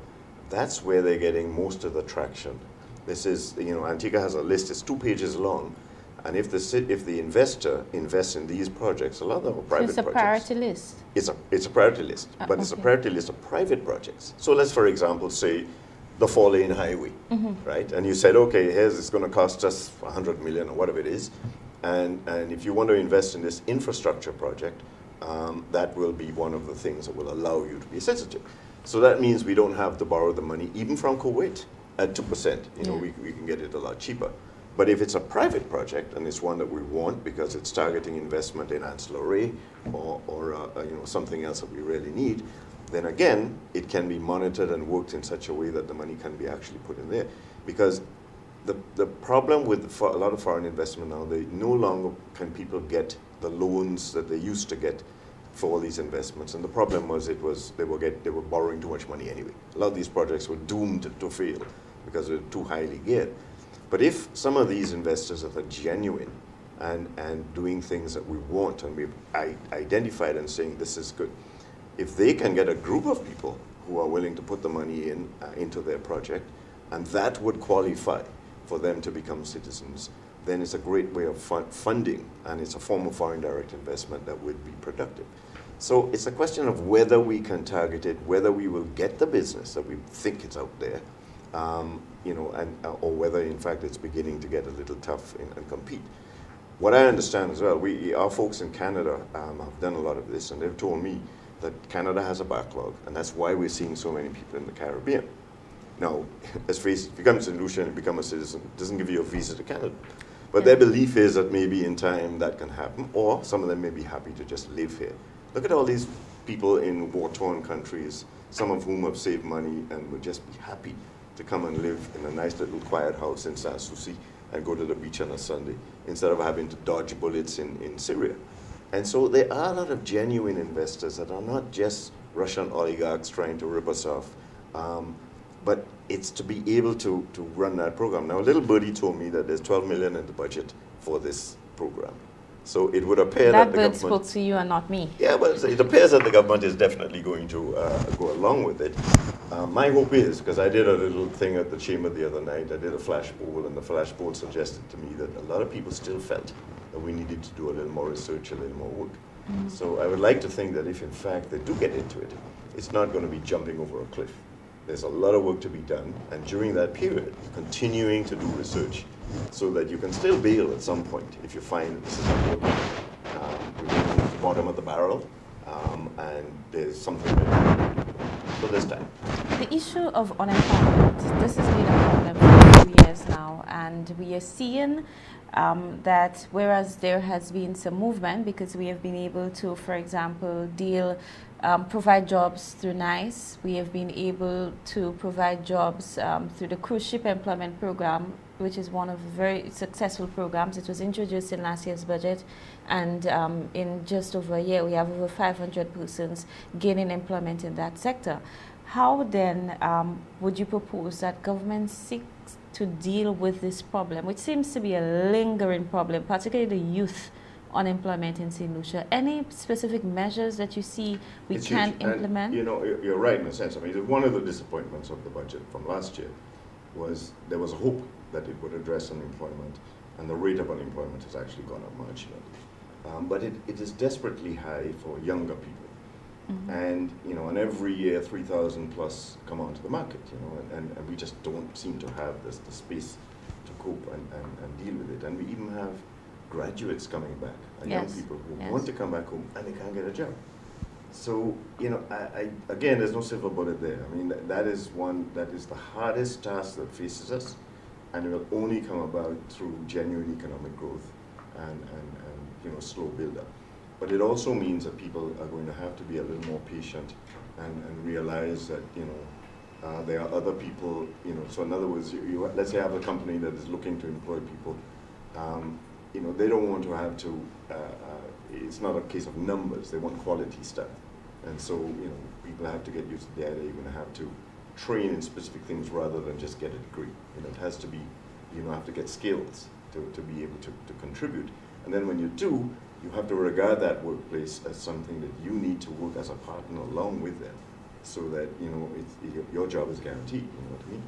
that's where they're getting most of the traction. This is, Antigua has a list, it's 2 pages long. And if the investor invests in these projects, a lot of them are private projects. It's a priority list. It's a priority list, but okay. It's a priority list of private projects. So let's, for example, say the 4-lane highway, right? And you said, okay, it's going to cost us 100 million or whatever it is. And if you want to invest in this infrastructure project, that will be one of the things that will allow you to be a citizen. So that means we don't have to borrow the money, even from Kuwait, at 2%. We can get it a lot cheaper. But if it's a private project, and it's one that we want because it's targeting investment in ancillary or something else that we really need, then again, it can be monitored and worked in such a way that the money can be actually put in there. Because the problem with a lot of foreign investment now, they no longer can people get the loans that they used to get for all these investments. And the problem was they were borrowing too much money anyway. A lot of these projects were doomed to fail because they're too highly geared. But if some of these investors that are genuine and doing things that we want, and we've identified and saying this is good, if they can get a group of people who are willing to put the money into their project, and that would qualify for them to become citizens, then it's a great way of funding, and it's a form of foreign direct investment that would be productive. So it's a question of whether we can target it, whether we will get the business that we think is out there, or whether in fact it's beginning to get a little tough and compete. What I understand as well, our folks in Canada have done a lot of this, and they've told me that Canada has a backlog, and that's why we're seeing so many people in the Caribbean. Now, let's face it, if you come to St. Lucia and become a citizen, it doesn't give you a visa to Canada. But their belief is that maybe in time that can happen, or some of them may be happy to just live here. Look at all these people in war-torn countries, some of whom have saved money and would just be happy to come and live in a nice little quiet house in Sans Souci and go to the beach on a Sunday instead of having to dodge bullets in Syria. And so there are a lot of genuine investors that are not just Russian oligarchs trying to rip us off, but it's to be able to run that program. Now, a little birdie told me that there's 12 million in the budget for this program. So it would appear that the government... That bird spoke to you and not me. Yeah, but it appears that the government is definitely going to go along with it. My hope is, because I did a little thing at the chamber the other night, I did a flash poll, and the flash poll suggested to me that a lot of people still felt that we needed to do a little more research, a little more work. So I would like to think that if in fact they do get into it, it's not going to be jumping over a cliff. There's a lot of work to be done, and during that period, continuing to do research so that you can still bail at some point if you find that this is not working. We're at the bottom of the barrel, and there's something that so there's time. The issue of unemployment, this has been a problem for years now, and we are seeing that whereas there has been some movement because we have been able to, for example, provide jobs through NICE, we have been able to provide jobs through the cruise ship employment program, which is one of the very successful programs. It was introduced in last year's budget, and in just over a year we have over 500 persons gaining employment in that sector. How then would you propose that government seeks to deal with this problem, which seems to be a lingering problem, particularly the youth unemployment in St. Lucia? Any specific measures that you see we can implement? And, you know, you're right in a sense. I mean, one of the disappointments of the budget from last year was there was hope that it would address unemployment, and the rate of unemployment has actually gone up marginally. But it is desperately high for younger people. Mm-hmm. And, you know, and every year 3,000 plus come onto the market, you know, and we just don't seem to have the space to cope and deal with it. And we even have graduates coming back, and young people who want to come back home and they can't get a job. So, you know, again, there's no silver bullet there. I mean, that is the hardest task that faces us, and it will only come about through genuine economic growth and you know, slow build-up. But it also means that people are going to have to be a little more patient and realize that, you know, there are other people, you know, so in other words, let's say you have a company that is looking to employ people, you know, they don't want to have to, it's not a case of numbers, they want quality stuff. And so, you know, people have to get used to the idea you're going to have to train in specific things rather than just get a degree. You know, it has to be, you know, have to get skills to be able to contribute. And then when you do, you have to regard that workplace as something that you need to work as a partner along with them, so that, you know, your job is guaranteed, you know what I mean?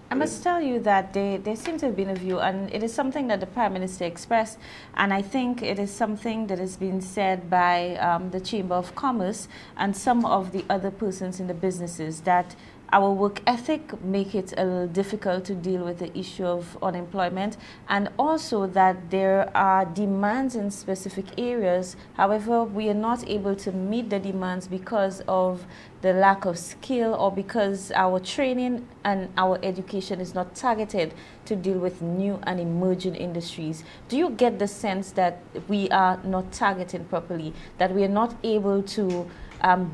I must tell you that there seems to have been a view, and it is something that the Prime Minister expressed, and I think it is something that has been said by the Chamber of Commerce and some of the other persons in the businesses, that our work ethic make it a little difficult to deal with the issue of unemployment, and also that there are demands in specific areas. However, we are not able to meet the demands because of the lack of skill, or because our training and our education is not targeted to deal with new and emerging industries. Do you get the sense that we are not targeting properly, that we are not able to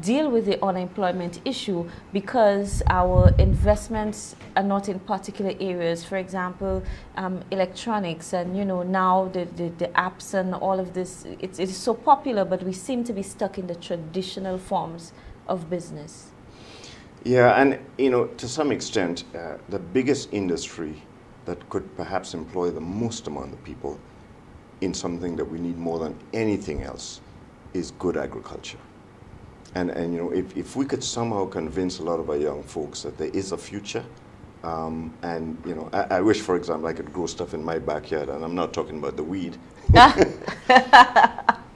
deal with the unemployment issue because our investments are not in particular areas? For example, electronics, and, you know, now the apps and all of this, it is so popular, but we seem to be stuck in the traditional forms of business. Yeah, and, you know, to some extent, the biggest industry that could perhaps employ the most amount of people in something that we need more than anything else is good agriculture. And you know, if we could somehow convince a lot of our young folks that there is a future, and, you know, I wish, for example, I could grow stuff in my backyard, and I'm not talking about the weed.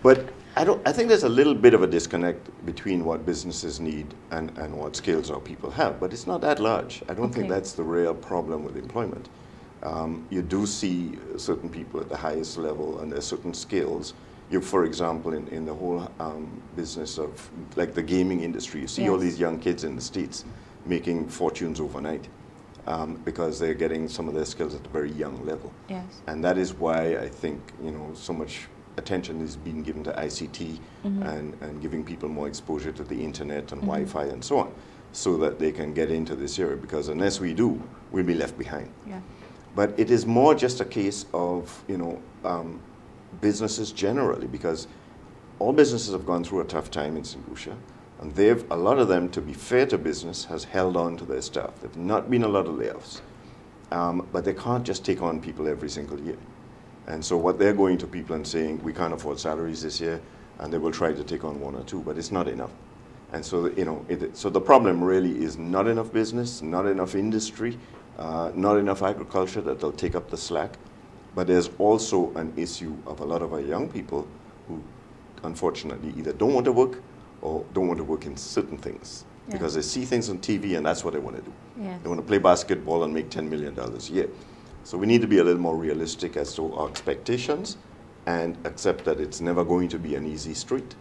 But I think there's a little bit of a disconnect between what businesses need and what skills our people have, but it's not that large. I don't think that's the real problem with employment. You do see certain people at the highest level, and there's certain skills. You, for example, in the whole business of, like, the gaming industry, you see all these young kids in the States making fortunes overnight because they're getting some of their skills at a very young level. Yes. And that is why I think, you know, so much attention is being given to ICT and giving people more exposure to the internet and Wi-Fi and so on, so that they can get into this area, because unless we do, we'll be left behind. Yeah. But it is more just a case of, you know, businesses generally, because all businesses have gone through a tough time in St. Lucia, and a lot of them, to be fair to business, has held on to their staff. There have not been a lot of layoffs, but they can't just take on people every single year. And so what they're going to people and saying, we can't afford salaries this year, and they will try to take on one or two, but it's not enough. And so, you know, so the problem really is not enough business, not enough industry, not enough agriculture that they'll take up the slack. But there's also an issue of a lot of our young people who, unfortunately, either don't want to work or don't want to work in certain things because they see things on TV and that's what they want to do. Yeah. They want to play basketball and make $10 million a year. So we need to be a little more realistic as to our expectations and accept that it's never going to be an easy street.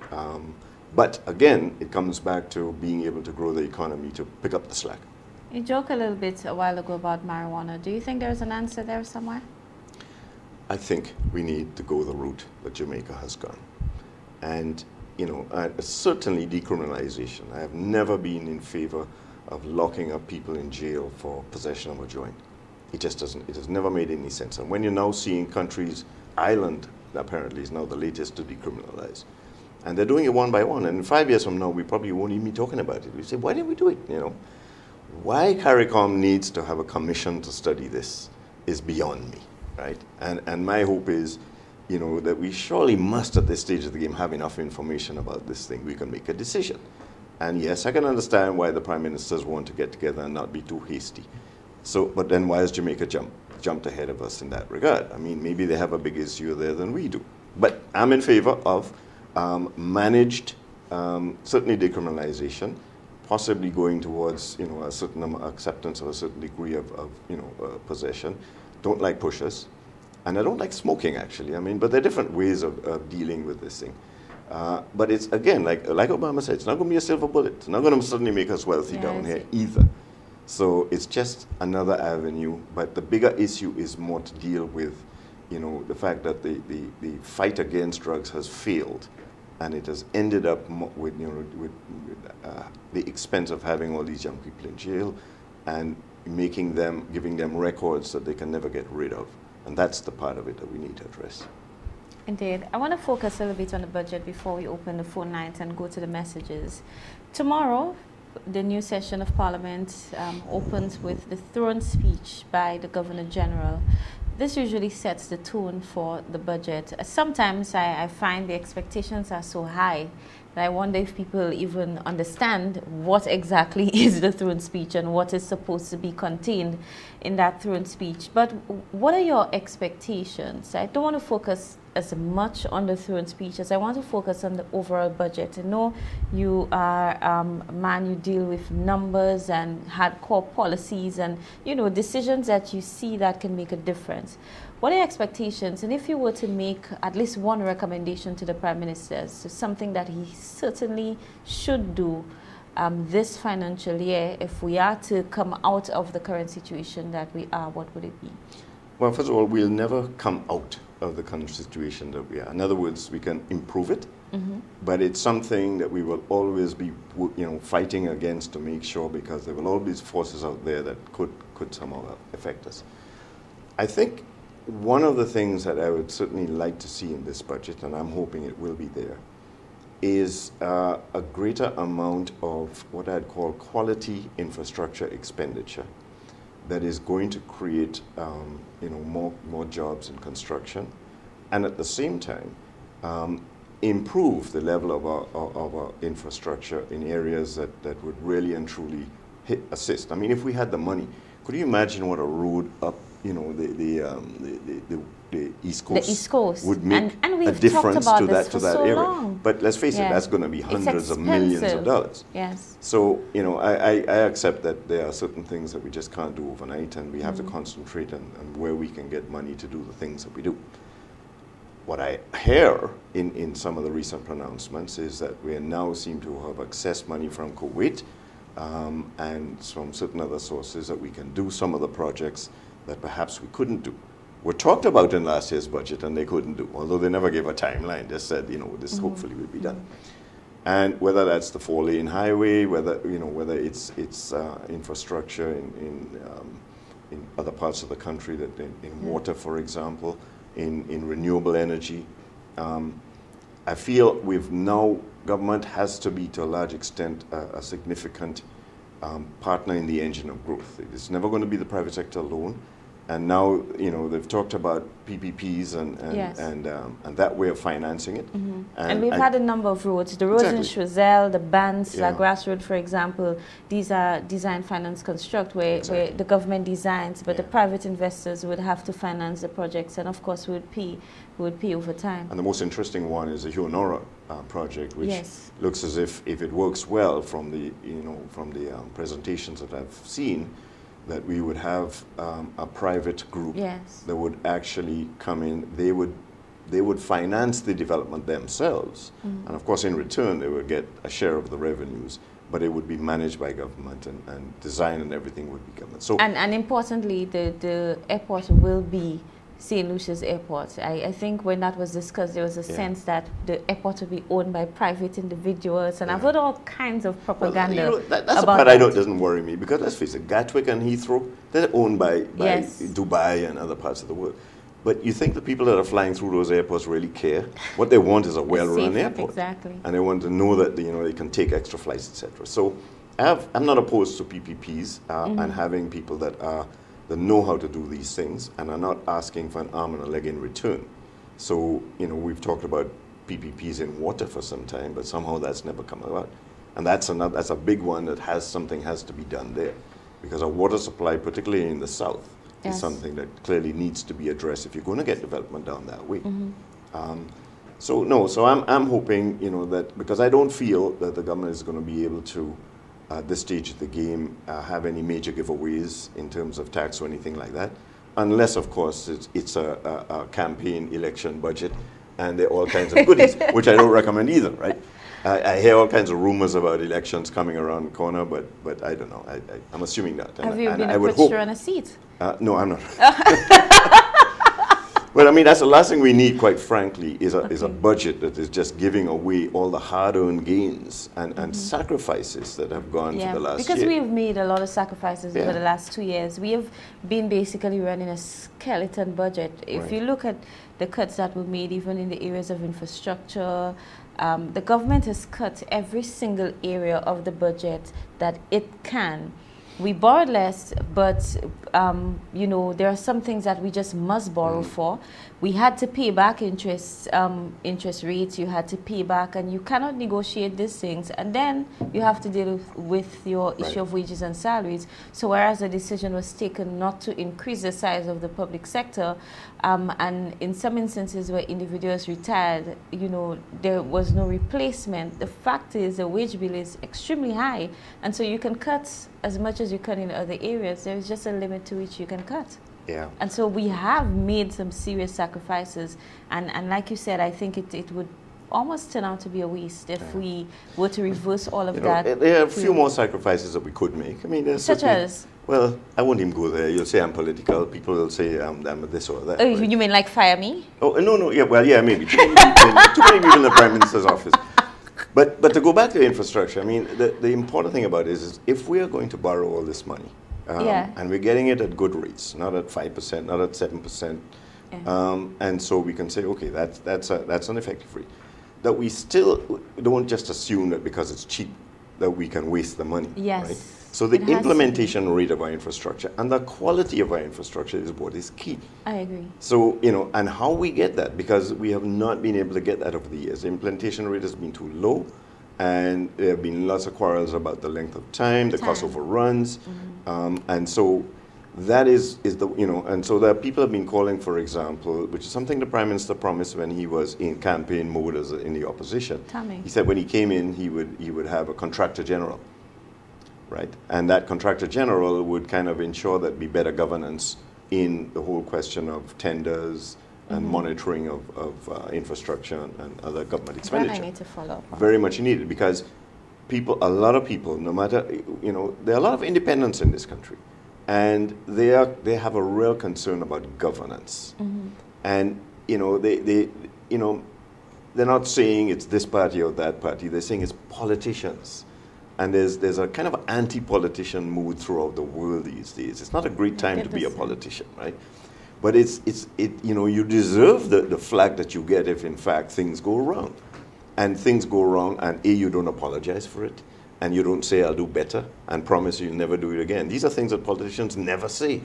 But again, it comes back to being able to grow the economy to pick up the slack. You joked a little bit a while ago about marijuana. Do you think there's an answer there somewhere? I think we need to go the route that Jamaica has gone. And, you know, certainly decriminalization. I have never been in favor of locking up people in jail for possession of a joint. It just doesn't, it has never made any sense. And when you're now seeing countries, Ireland apparently is now the latest to decriminalize. And they're doing it one by one. And in 5 years from now, we probably won't even be talking about it. We say, why didn't we do it, you know? Why CARICOM needs to have a commission to study this is beyond me, right? And my hope is, you know, that we surely must at this stage of the game have enough information about this thing. We can make a decision. And yes, I can understand why the prime ministers want to get together and not be too hasty. So, but then why has Jamaica jumped ahead of us in that regard? I mean, maybe they have a bigger issue there than we do. But I'm in favor of managed, certainly decriminalization, possibly going towards, you know, a certain acceptance of a certain degree of you know, possession. Don't like pushers. And I don't like smoking, actually. I mean, but there are different ways of dealing with this thing. But it's, again, like Obama said, it's not going to be a silver bullet. It's not going to suddenly make us wealthy down here either. So it's just another avenue. But the bigger issue is more to deal with, you know, the fact that the fight against drugs has failed. And it has ended up with, you know, with the expense of having all these young people in jail and making them, giving them records that they can never get rid of. And that's the part of it that we need to address. Indeed. I want to focus a little bit on the budget before we open the phone lines and go to the messages. Tomorrow, the new session of Parliament opens with the throne speech by the Governor General. This usually sets the tone for the budget. Sometimes I find the expectations are so high that I wonder if people even understand what exactly is the throne speech and what is supposed to be contained in that throne speech. But what are your expectations? I don't want to focus as much on the throne speech as I want to focus on the overall budget. I know you are a man, you deal with numbers and hardcore policies and, you know, decisions that you see that can make a difference. What are your expectations? And if you were to make at least one recommendation to the Prime Minister, so something that he certainly should do this financial year, if we are to come out of the current situation that we are, what would it be? Well, first of all, we'll never come out of the current situation that we are. In other words, we can improve it, but it's something that we will always be, you know, fighting against to make sure, because there will always be forces out there that could somehow affect us. I think one of the things that I would certainly like to see in this budget, and I'm hoping it will be there, is a greater amount of what I'd call quality infrastructure expenditure that is going to create you know, more jobs in construction, and at the same time improve the level of our infrastructure in areas that would really and truly assist. I mean, if we had the money, could you imagine what a road up, you know, the East Coast, would make a difference to that area? Long. But let's face it, that's going to be hundreds of millions of dollars. Yes. So, you know, I accept that there are certain things that we just can't do overnight, and we have to concentrate on where we can get money to do the things that we do. What I hear in some of the recent pronouncements is that we now seem to have accessed money from Kuwait and from certain other sources that we can do some of the projects that perhaps we couldn't do. Were talked about in last year's budget and they couldn't do, although they never gave a timeline. They said, you know, this hopefully will be done. And whether that's the 4-lane highway, whether, you know, whether it's infrastructure in other parts of the country, that in water, for example, in renewable energy. I feel we've now, government has to be to a large extent a significant partner in the engine of growth. It's never going to be the private sector alone. And now, you know, they've talked about PPPs and that way of financing it. And we've had a number of roads. The roads in Choiseul, the Bands, La Grasse Road, for example, these are design, finance, construct, where the government designs, but the private investors would have to finance the projects, and of course would pay over time. And the most interesting one is the Huonora project, which looks as if it works well from the, you know, from the presentations that I've seen, that we would have a private group that would actually come in. They would they would finance the development themselves. And of course, in return, they would get a share of the revenues, but it would be managed by government, and design and everything would be government. So, and importantly, the airport will be St. Lucia's Airport. I think when that was discussed, there was a sense that the airport will be owned by private individuals, and I've heard all kinds of propaganda. Well, that's about the part that doesn't worry me, because let's face it, Gatwick and Heathrow, they're owned by Dubai and other parts of the world. But you think the people that are flying through those airports really care? What they want is a well-run airport. Exactly. And they want to know that they can take extra flights, etc. So I'm not opposed to PPPs and having people that know how to do these things and are not asking for an arm and a leg in return. So, we've talked about PPPs in water for some time, but somehow that's never come about. And that's a big one that something has to be done there, because our water supply, particularly in the south, is something that clearly needs to be addressed if you're going to get development down that way. So I'm hoping, that, because I don't feel that the government is going to be able to, at this stage of the game, have any major giveaways in terms of tax or anything like that, unless, of course, it's a campaign election budget and there are all kinds of goodies, which I don't recommend either, right? I hear all kinds of rumors about elections coming around the corner, but I don't know. I'm assuming that. Have you been a picture on a seat? No, I'm not. Well, I mean, that's the last thing we need, quite frankly, is a budget that is just giving away all the hard-earned gains and sacrifices that have gone for the last year. Because we have made a lot of sacrifices over the last 2 years. We have been basically running a skeleton budget. If you look at the cuts that were made, even in the areas of infrastructure, the government has cut every single area of the budget that it can. We borrowed less, but there are some things that we just must borrow for. We had to pay back interest rates. You had to pay back, and you cannot negotiate these things. And then you have to deal with your issue of wages and salaries. So whereas a decision was taken not to increase the size of the public sector, and in some instances where individuals retired, there was no replacement. The fact is the wage bill is extremely high, and so you can cut as much as you can in other areas. There is just a limit to which you can cut. Yeah. And so we have made some serious sacrifices, and like you said, I think it would almost turn out to be a waste if we were to reverse all of that. There are a few more sacrifices that we could make. I mean, such as? Well, I won't even go there. You'll say I'm political. People will say I'm this or that. Oh, right? You mean like fire me? Oh, no. Yeah, well, yeah, maybe. Too many people in the Prime Minister's office. But to go back to infrastructure, I mean, the important thing about it is if we are going to borrow all this money, and we're getting it at good rates, not at 5%, not at 7%, and so we can say, okay, that's an effective rate. That we still don't just assume that because it's cheap that we can waste the money. Yes. Right? So the implementation rate of our infrastructure and the quality of our infrastructure is what is key. I agree. So, and how we get that, because we have not been able to get that over the years. The implementation rate has been too low, and there have been lots of quarrels about the length of time, the cost overruns, and so that is the, and so there people have been calling, for example, which is something the Prime Minister promised when he was in campaign mode as in the opposition. He said when he came in, he would have a contractor general. Right, and that contractor general would kind of ensure that be better governance in the whole question of tenders and monitoring of infrastructure and other government expenditure. That I need to follow up on. Very much needed, because a lot of people, no matter, there are a lot of independents in this country, and they have a real concern about governance, and they're not saying it's this party or that party. They're saying it's politicians. And there's a kind of anti-politician mood throughout the world these days. It's not a great time to be a politician, right? But you deserve the flag that you get if in fact things go wrong. And things go wrong, and you don't apologize for it, and you don't say I'll do better and promise you'll never do it again. These are things that politicians never say.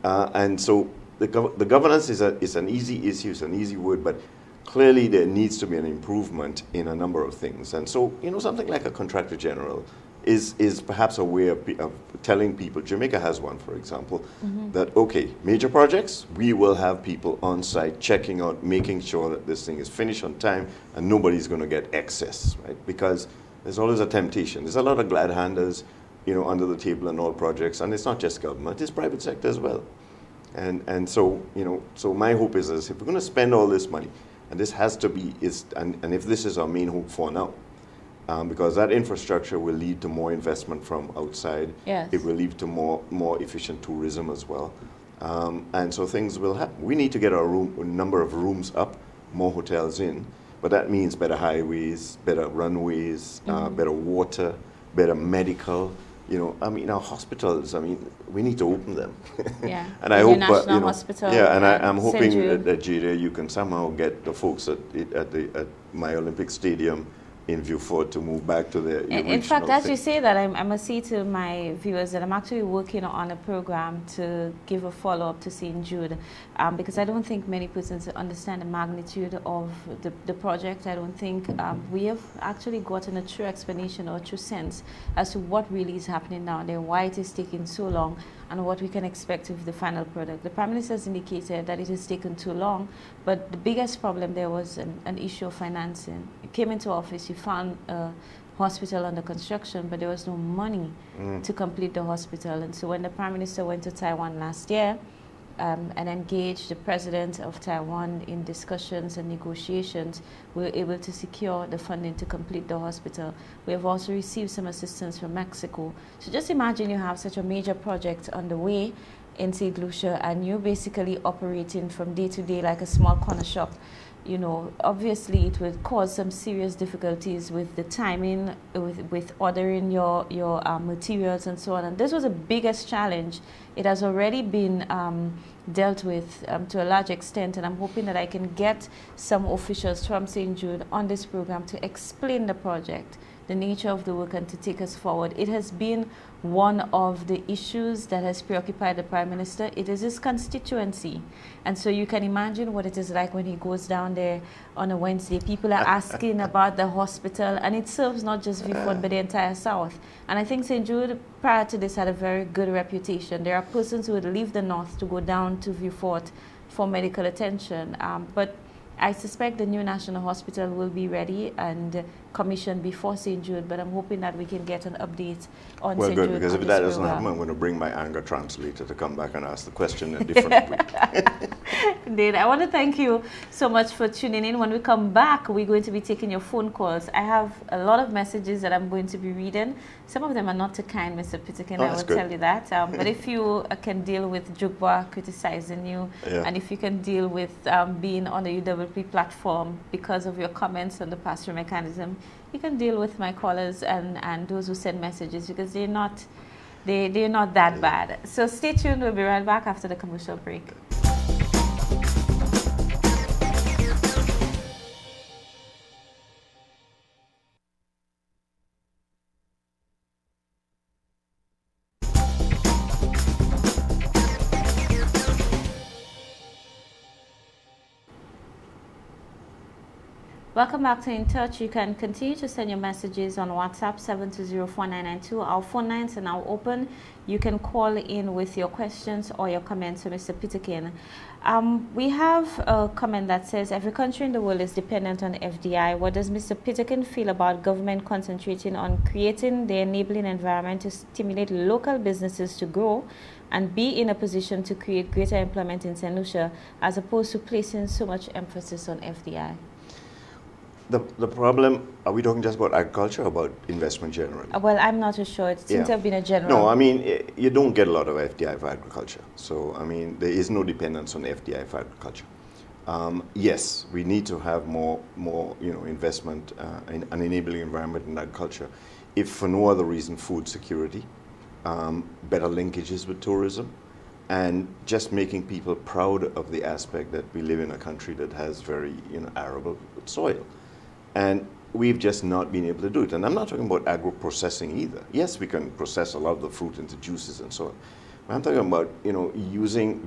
And so the governance is an easy issue, it's an easy word, but clearly there needs to be an improvement in a number of things. And so, something like a contractor general is perhaps a way of telling people, Jamaica has one, for example, that, okay, major projects, we will have people on site checking out, making sure that this thing is finished on time and nobody's going to get excess, right? Because there's always a temptation. There's a lot of glad-handers, under the table in all projects, and it's not just government, it's private sector as well. And so, so my hope is if we're going to spend all this money, And this has to be, and if this is our main hope for now, because that infrastructure will lead to more investment from outside. Yes. It will lead to more efficient tourism as well. And so things will happen. We need to get our number of rooms up, more hotels in, but that means better highways, better runways, better water, better medical. You know, I mean, our hospitals, I mean, we need to open them. Yeah. And I hope, National you know, Hospital. yeah, and I'm hoping Jude. that Jada, you can somehow get the folks at my Olympic Stadium in Vieux-Fort to move back to their In fact, as you say that, I must say to my viewers that I'm actually working on a program to give a follow-up to St. Jude, because I don't think many persons understand the magnitude of the project. I don't think we have actually gotten a true explanation or a true sense as to what really is happening down there, why it is taking so long, and what we can expect of the final product. The Prime Minister has indicated that it has taken too long, but the biggest problem there was an issue of financing. You came into office, you found a hospital under construction, but there was no money to complete the hospital. And so when the Prime Minister went to Taiwan last year and engaged the President of Taiwan in discussions and negotiations, we were able to secure the funding to complete the hospital. We have also received some assistance from Mexico. So just imagine you have such a major project underway in St. Lucia and you're basically operating from day to day like a small corner shop. You know, obviously it would cause some serious difficulties with the timing, with ordering your materials and so on. And this was the biggest challenge. It has already been dealt with to a large extent, and I'm hoping that I can get some officials from St. Jude on this program to explain the project, the nature of the work, and to take us forward. It has been one of the issues that has preoccupied the Prime Minister. It is his constituency. And so you can imagine what it is like when he goes down there on a Wednesday. People are asking about the hospital, and it serves not just Vieux-Fort, but the entire South. And I think St. Jude, prior to this, had a very good reputation. There are persons who would leave the North to go down to Vieux-Fort for medical attention. But I suspect the new National Hospital will be ready and commissioned before St. Jude, but I'm hoping that we can get an update on St. Jude. Well, good, because if that doesn't happen, I'm going to bring my anger translator to come back and ask the question in a different way. Indeed. I want to thank you so much for tuning in. When we come back, we're going to be taking your phone calls. I have a lot of messages that I'm going to be reading. Some of them are not too kind, Mr. Peterkin, I will tell you that. But if you can deal with Jugba criticizing you, and if you can deal with being on the UWP platform because of your comments on the pass-through mechanism, you can deal with my callers and those who send messages, because they're not that bad. So stay tuned. We'll be right back after the commercial break. Welcome back to In Touch. You can continue to send your messages on WhatsApp 7204992. Our phone lines are now open. You can call in with your questions or your comments to Mr. Peterkin. We have a comment that says, every country in the world is dependent on FDI. What does Mr. Peterkin feel about government concentrating on creating the enabling environment to stimulate local businesses to grow and be in a position to create greater employment in St. Lucia, as opposed to placing so much emphasis on FDI? The problem, are we talking just about agriculture or about investment generally? Well, I'm not too sure. It seems to have been a general. No, I mean, you don't get a lot of FDI for agriculture. So, I mean, there is no dependence on FDI for agriculture. Yes, we need to have more investment in an enabling environment in agriculture, if for no other reason, food security, better linkages with tourism, and just making people proud of the aspect that we live in a country that has very arable soil. And we've just not been able to do it. And I'm not talking about agro-processing either. Yes, we can process a lot of the fruit into juices and so on. But I'm talking about,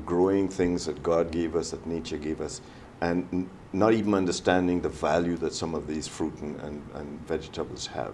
growing things that God gave us, that nature gave us, and not even understanding the value that some of these fruit and vegetables have.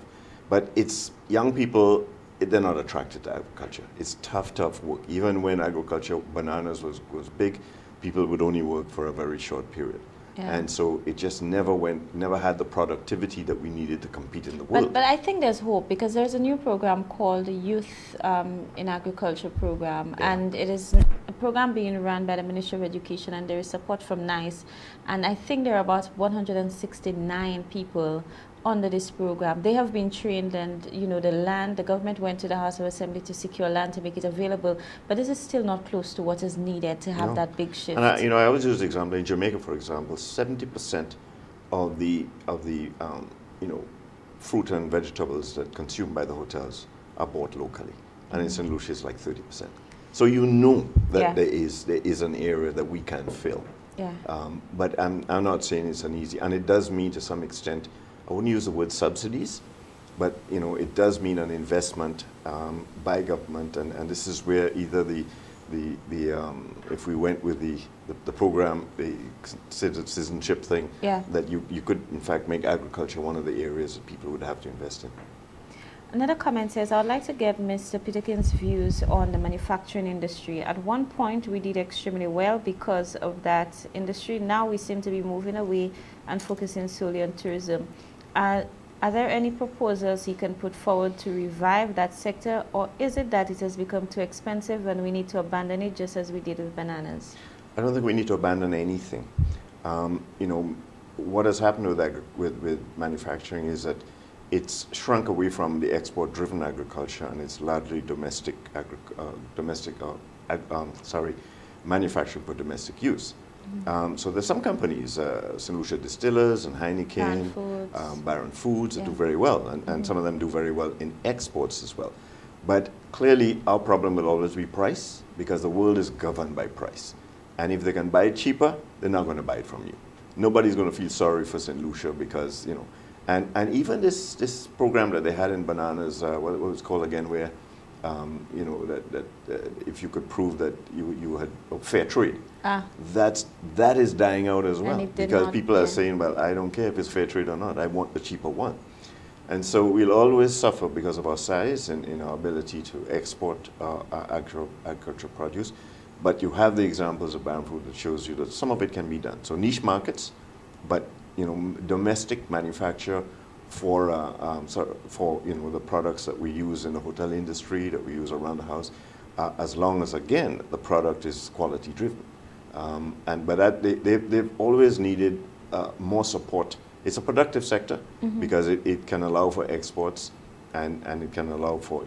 But it's young people, they're not attracted to agriculture. It's tough work. Even when agriculture, bananas was big, people would only work for a very short period. Yeah. And so it just never had the productivity that we needed to compete in the world. But I think there's hope, because there's a new program called the Youth in Agriculture program, and it is a program being run by the Ministry of Education, and there is support from NICE, and I think there are about 169 people under this program. They have been trained, and the government went to the House of Assembly to secure land to make it available, but this is still not close to what is needed to have that big shift. And I always use the example in Jamaica, for example, 70% of the fruit and vegetables that consumed by the hotels are bought locally, and in St. Lucia it's like 30%. So that there is an area that we can fill. Yeah. But I'm not saying it's an easy, and it does mean to some extent, I wouldn't use the word subsidies, but it does mean an investment by government, and this is where either if we went with the program, the citizenship thing, that you could in fact make agriculture one of the areas that people would have to invest in. Another comment says, I would like to get Mr. Peterkin's views on the manufacturing industry. At one point, we did extremely well because of that industry. Now we seem to be moving away and focusing solely on tourism. Are there any proposals he can put forward to revive that sector, or is it that it has become too expensive and we need to abandon it just as we did with bananas? I don't think we need to abandon anything. What has happened with manufacturing is that it's shrunk away from the export-driven agriculture, and it's largely manufacturing for domestic use. So there's some companies, St. Lucia Distillers and Heineken, Barron Foods that do very well, and some of them do very well in exports as well. But clearly our problem will always be price, because the world is governed by price. And if they can buy it cheaper, they're not going to buy it from you. Nobody's going to feel sorry for St. Lucia because, and even this program that they had in bananas, what was it called again, where, if you could prove that you had fair trade, that is dying out as well, because people are saying, well, I don't care if it's fair trade or not, I want the cheaper one. And so we'll always suffer because of our size and in our ability to export our agricultural produce. But you have the examples of Barron Food that shows you that some of it can be done. So niche markets, but domestic manufacture for the products that we use in the hotel industry, that we use around the house, as long as again the product is quality driven. But they've always needed more support. It's a productive sector because it can allow for exports and it can allow for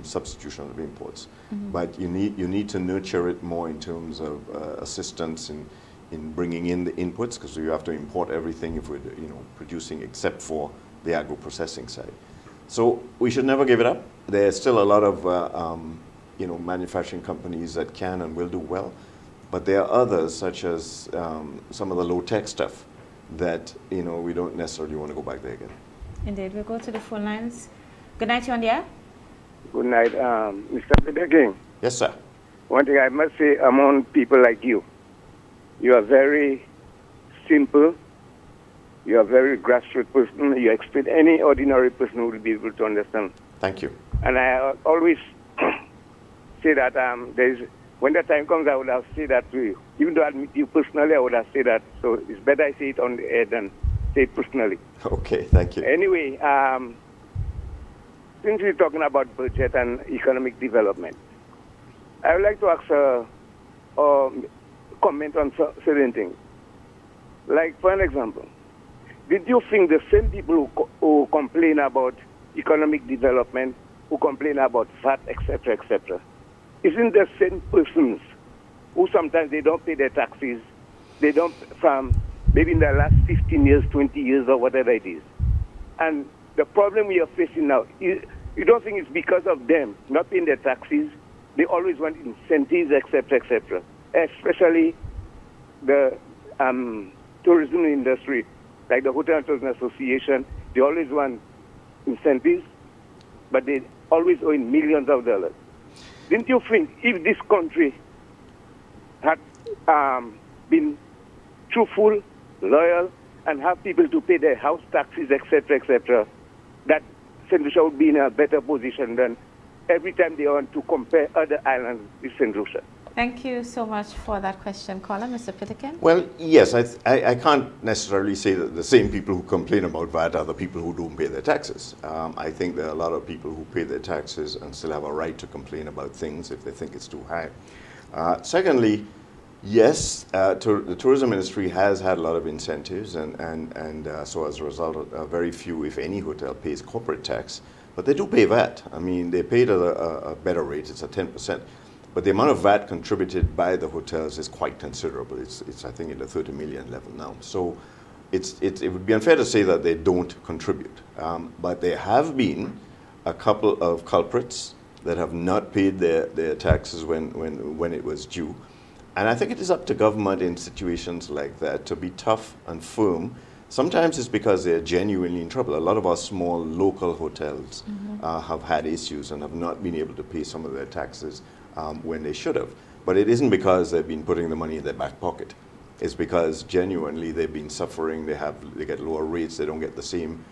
substitution of imports. But you need to nurture it more in terms of assistance in bringing in the inputs, because you have to import everything if we're producing except for the agro-processing side. So we should never give it up. There's still a lot of manufacturing companies that can and will do well, but there are others, such as some of the low-tech stuff, that we don't necessarily want to go back there again. Indeed. We'll go to the phone lines. Good night, you on the air? Good night, Mr. Peterkin. Yes, sir. One thing I must say, among people like you are very simple, you are a very grassroots person, you explain any ordinary person who will be able to understand. Thank you. And I always say that when the time comes, I would have said that to you. Even though I meet you personally, I would have said that. So it's better I say it on the air than say it personally. Okay, thank you. Anyway, since we're talking about budget and economic development, I would like to ask comment on certain things. Like, for an example, did you think the same people who complain about economic development, who complain about VAT, etc., etc., isn't the same persons who sometimes they don't pay their taxes, they don't, from maybe in the last 15 years, 20 years, or whatever it is. And the problem we are facing now, you don't think it's because of them not paying their taxes? They always want incentives, etc., etc., especially the tourism industry, like the Hotel and Tourism Association. They always want incentives, but they always owe millions of dollars. Didn't you think if this country had been truthful, loyal, and have people to pay their house taxes, etc., etc., that St. Lucia would be in a better position than every time they want to compare other islands with St. Lucia? Thank you so much for that question, caller, Mr. Peterkin. Well, yes, I can't necessarily say that the same people who complain about VAT are the people who don't pay their taxes. I think there are a lot of people who pay their taxes and still have a right to complain about things if they think it's too high. Secondly, yes, the tourism industry has had a lot of incentives, and so as a result, very few, if any, hotel pays corporate tax, but they do pay VAT. I mean, they pay it at a better rate. It's at 10%. But the amount of VAT contributed by the hotels is quite considerable. It's I think, in the 30 million level now. So it would be unfair to say that they don't contribute. But there have been a couple of culprits that have not paid their taxes when it was due. And I think it is up to government in situations like that to be tough and firm. Sometimes it's because they're genuinely in trouble. A lot of our small local hotels have had issues and have not been able to pay some of their taxes when they should have. But it isn't because they've been putting the money in their back pocket. It's because genuinely they've been suffering. They get lower rates. They don't get the same.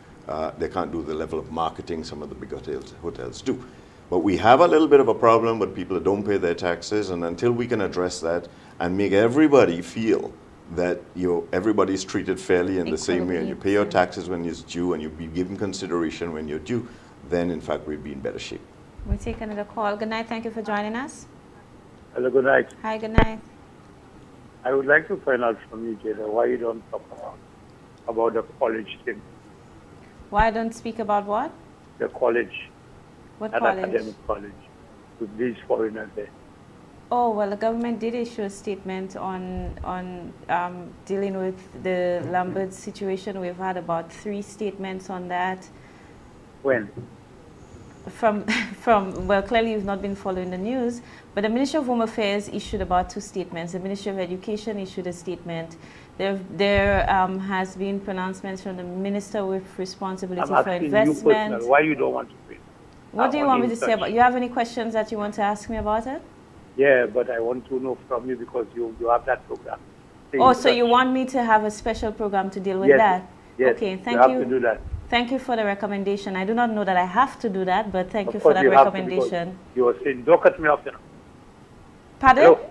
They can't do the level of marketing some of the big hotels do. But we have a little bit of a problem with people that don't pay their taxes, and until we can address that and make everybody feel that everybody's treated fairly in the same way, and you pay your taxes when it's due, and you be given consideration when you're due, then in fact we'd be in better shape. We'll take another call. Good night. Thank you for joining us. Hello, good night. Hi, good night. I would like to find out from you, Jada, why you don't talk about the college thing. Why I don't speak about what? The college. What An college? academic college with these foreigners there. Oh, well, the government did issue a statement on dealing with the Lombard situation. We've had about 3 statements on that. When? Well, clearly you've not been following the news, but the Ministry of Home Affairs issued about 2 statements. The Ministry of Education issued a statement. There has been pronouncements from the Minister with responsibility for investment. You why you don't want to pay? What do you want me to say about? You have any questions that you want to ask me about it? Yeah, but I want to know from you because you have that program. Oh, so you want me to have a special program to deal with that? Yes. Okay, thank you. You. Have to do that. Thank you for the recommendation. I do not know that I have to do that, but thank you for that recommendation. You were saying, don't cut me off. You know. Pardon? Hello?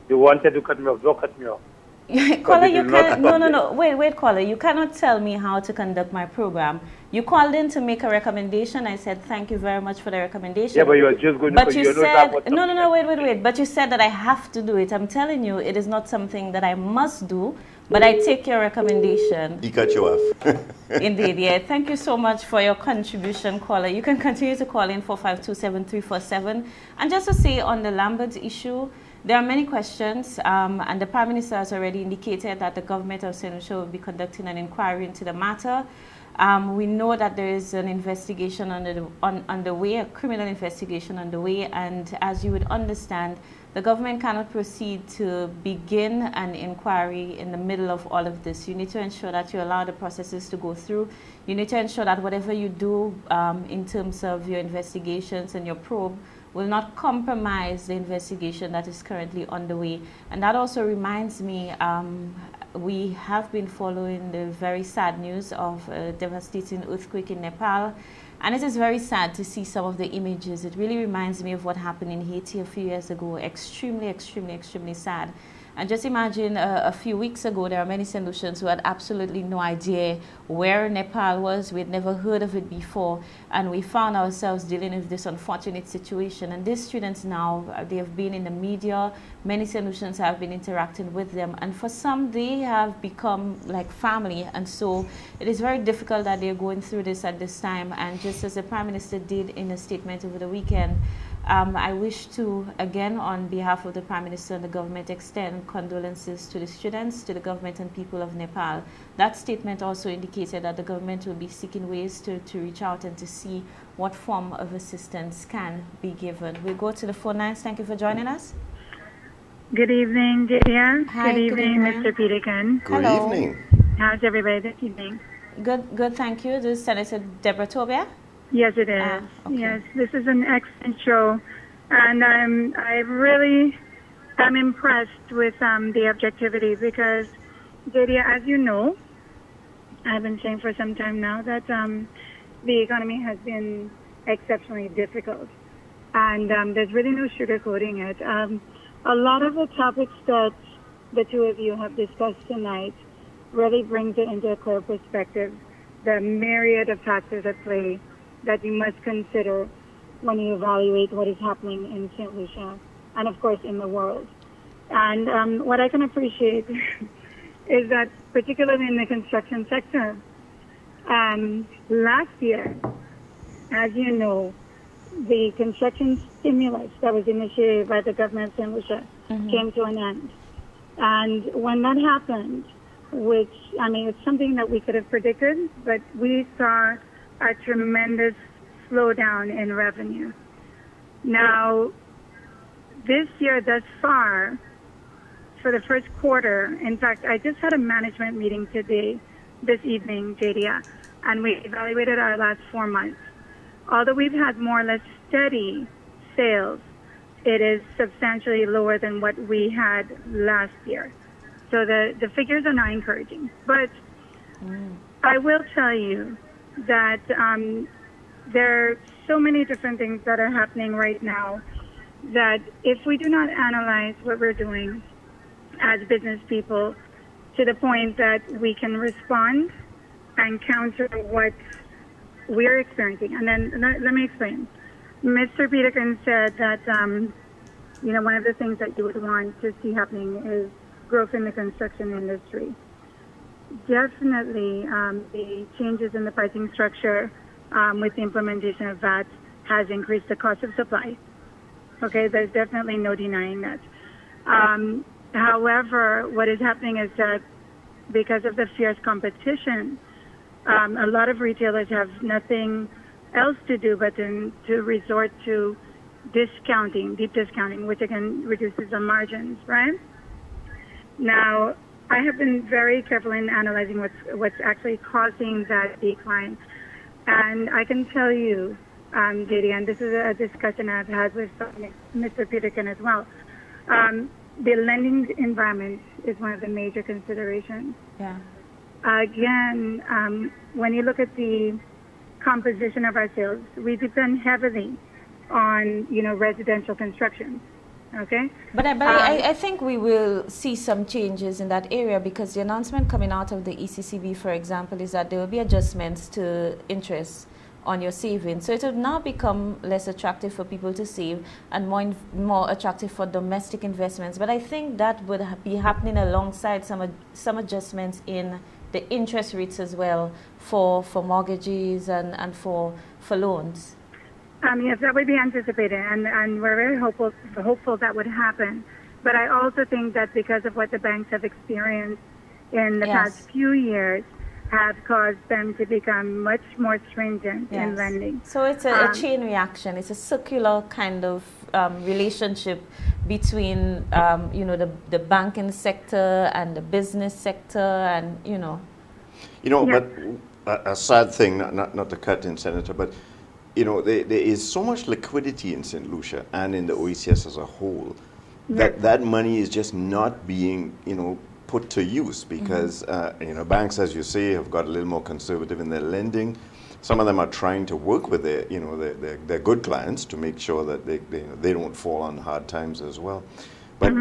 You wanted to cut me off. Don't cut me off. Caller, you can't. No. Wait, caller. You cannot tell me how to conduct my program. You called in to make a recommendation. I said thank you very much for the recommendation. Yeah, but you are just going to. But you said no. Wait. But you said that I have to do it. I'm telling you, it is not something that I must do. But I take your recommendation. He cut you off. Indeed, yeah. Thank you so much for your contribution, caller. You can continue to call in 452-7347. And just to say on the Lambert issue, there are many questions, and the Prime Minister has already indicated that the government of St. Lucia will be conducting an inquiry into the matter. We know that there is an investigation underway, a criminal investigation underway, and as you would understand, the government cannot proceed to begin an inquiry in the middle of all of this. You need to ensure that you allow the processes to go through. You need to ensure that whatever you do in terms of your investigations and your probe will not compromise the investigation that is currently underway. And that also reminds me, we have been following the very sad news of a devastating earthquake in Nepal. And it is very sad to see some of the images. It really reminds me of what happened in Haiti a few years ago. Extremely, extremely, extremely sad. And just imagine a few weeks ago, there are many St. Lucians who had absolutely no idea where Nepal was. We had never heard of it before. And we found ourselves dealing with this unfortunate situation. And these students now, they have been in the media. Many St. Lucians have been interacting with them. And for some, they have become like family. And so it is very difficult that they're going through this at this time. And just as the Prime Minister did in a statement over the weekend, I wish to, again, on behalf of the Prime Minister and the government, extend condolences to the students, to the government and people of Nepal. That statement also indicated that the government will be seeking ways to reach out and to see what form of assistance can be given. We'll go to the phone lines. Thank you for joining us. Good evening, Julia. Hi, good evening, Mr. Peterkin. Good evening. How's everybody this evening? Good, thank you. This is Senator Deborah Tobia. Yes, it is. Okay. Yes, this is an excellent show, and I really am impressed with the objectivity because, Julia, as you know, I've been saying for some time now that the economy has been exceptionally difficult, and there's really no sugarcoating it. a lot of the topics that the two of you have discussed tonight really brings it into a clear perspective, the myriad of factors at play that you must consider when you evaluate what is happening in St. Lucia and, of course, in the world. And what I can appreciate is that, particularly in the construction sector, last year, as you know, the construction stimulus that was initiated by the government of St. Lucia came to an end. And when that happened, which, I mean, it's something that we could have predicted, but we saw a tremendous slowdown in revenue. Now, this year thus far, for the first quarter, in fact, I just had a management meeting this evening, JDA, and we evaluated our last 4 months. Although we've had more or less steady sales, it is substantially lower than what we had last year. So the figures are not encouraging. But I will tell you that there are so many different things that are happening right now that if we do not analyze what we're doing as business people to the point that we can respond and counter what we're experiencing. And then let me explain. Mr. Peterkin said that, one of the things that you would want to see happening is growth in the construction industry. Definitely, the changes in the pricing structure with the implementation of VAT has increased the cost of supply. Okay, there's definitely no denying that. However, what is happening is that because of the fierce competition, a lot of retailers have nothing else to do but to resort to discounting, deep discounting, which again reduces the margins, right? Now, I have been very careful in analyzing what's actually causing that decline. And I can tell you, JD, and this is a discussion I've had with Mr. Peterkin as well, the lending environment is one of the major considerations. Yeah. Again, when you look at the composition of our sales, we depend heavily on, residential construction. Okay. But I think we will see some changes in that area because the announcement coming out of the ECCB, for example, is that there will be adjustments to interest on your savings. So it will now become less attractive for people to save and more attractive for domestic investments. But I think that would be happening alongside some adjustments in the interest rates as well for mortgages and for loans. Yes, that would be anticipated, and we're very hopeful that would happen. But I also think that because of what the banks have experienced in the past few years, have caused them to become much more stringent in lending. So it's a chain reaction. It's a circular kind of relationship between, the banking sector and the business sector, and But a sad thing, not to cut in, Senator, but there is so much liquidity in St. Lucia and in the OECS as a whole that money is just not being, put to use because, banks, as you say, have got a little more conservative in their lending. Some of them are trying to work with their good clients to make sure that they don't fall on hard times as well. But,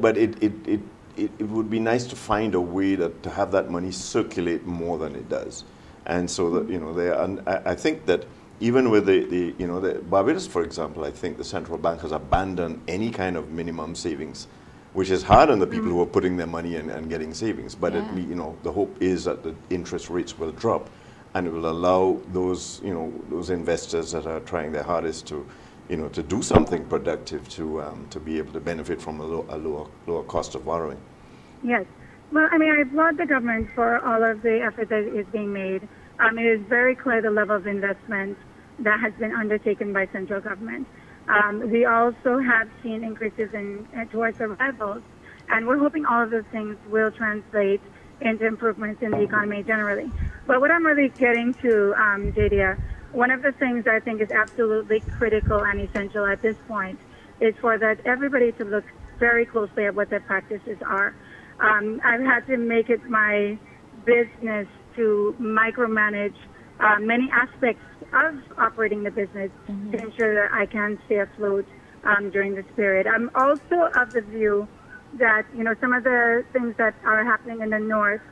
but it would be nice to find a way to have that money circulate more than it does. And so that, I think that even with the Barbados, for example, I think the central bank has abandoned any kind of minimum savings, which is hard on the people who are putting their money in and getting savings. But the hope is that the interest rates will drop, and it will allow those those investors that are trying their hardest to do something productive to be able to benefit from a lower cost of borrowing. Yes. Well, I applaud the government for all of the effort that is being made. It is very clear the level of investment that has been undertaken by central government. We also have seen increases in towards arrivals, and we're hoping all of those things will translate into improvements in the economy generally. But what I'm really getting to, Jadia, one of the things I think is absolutely critical and essential at this point is for that everybody to look very closely at what their practices are. I've had to make it my business to micromanage many aspects of operating the business to ensure that I can stay afloat during this period. I'm also of the view that, some of the things that are happening in the north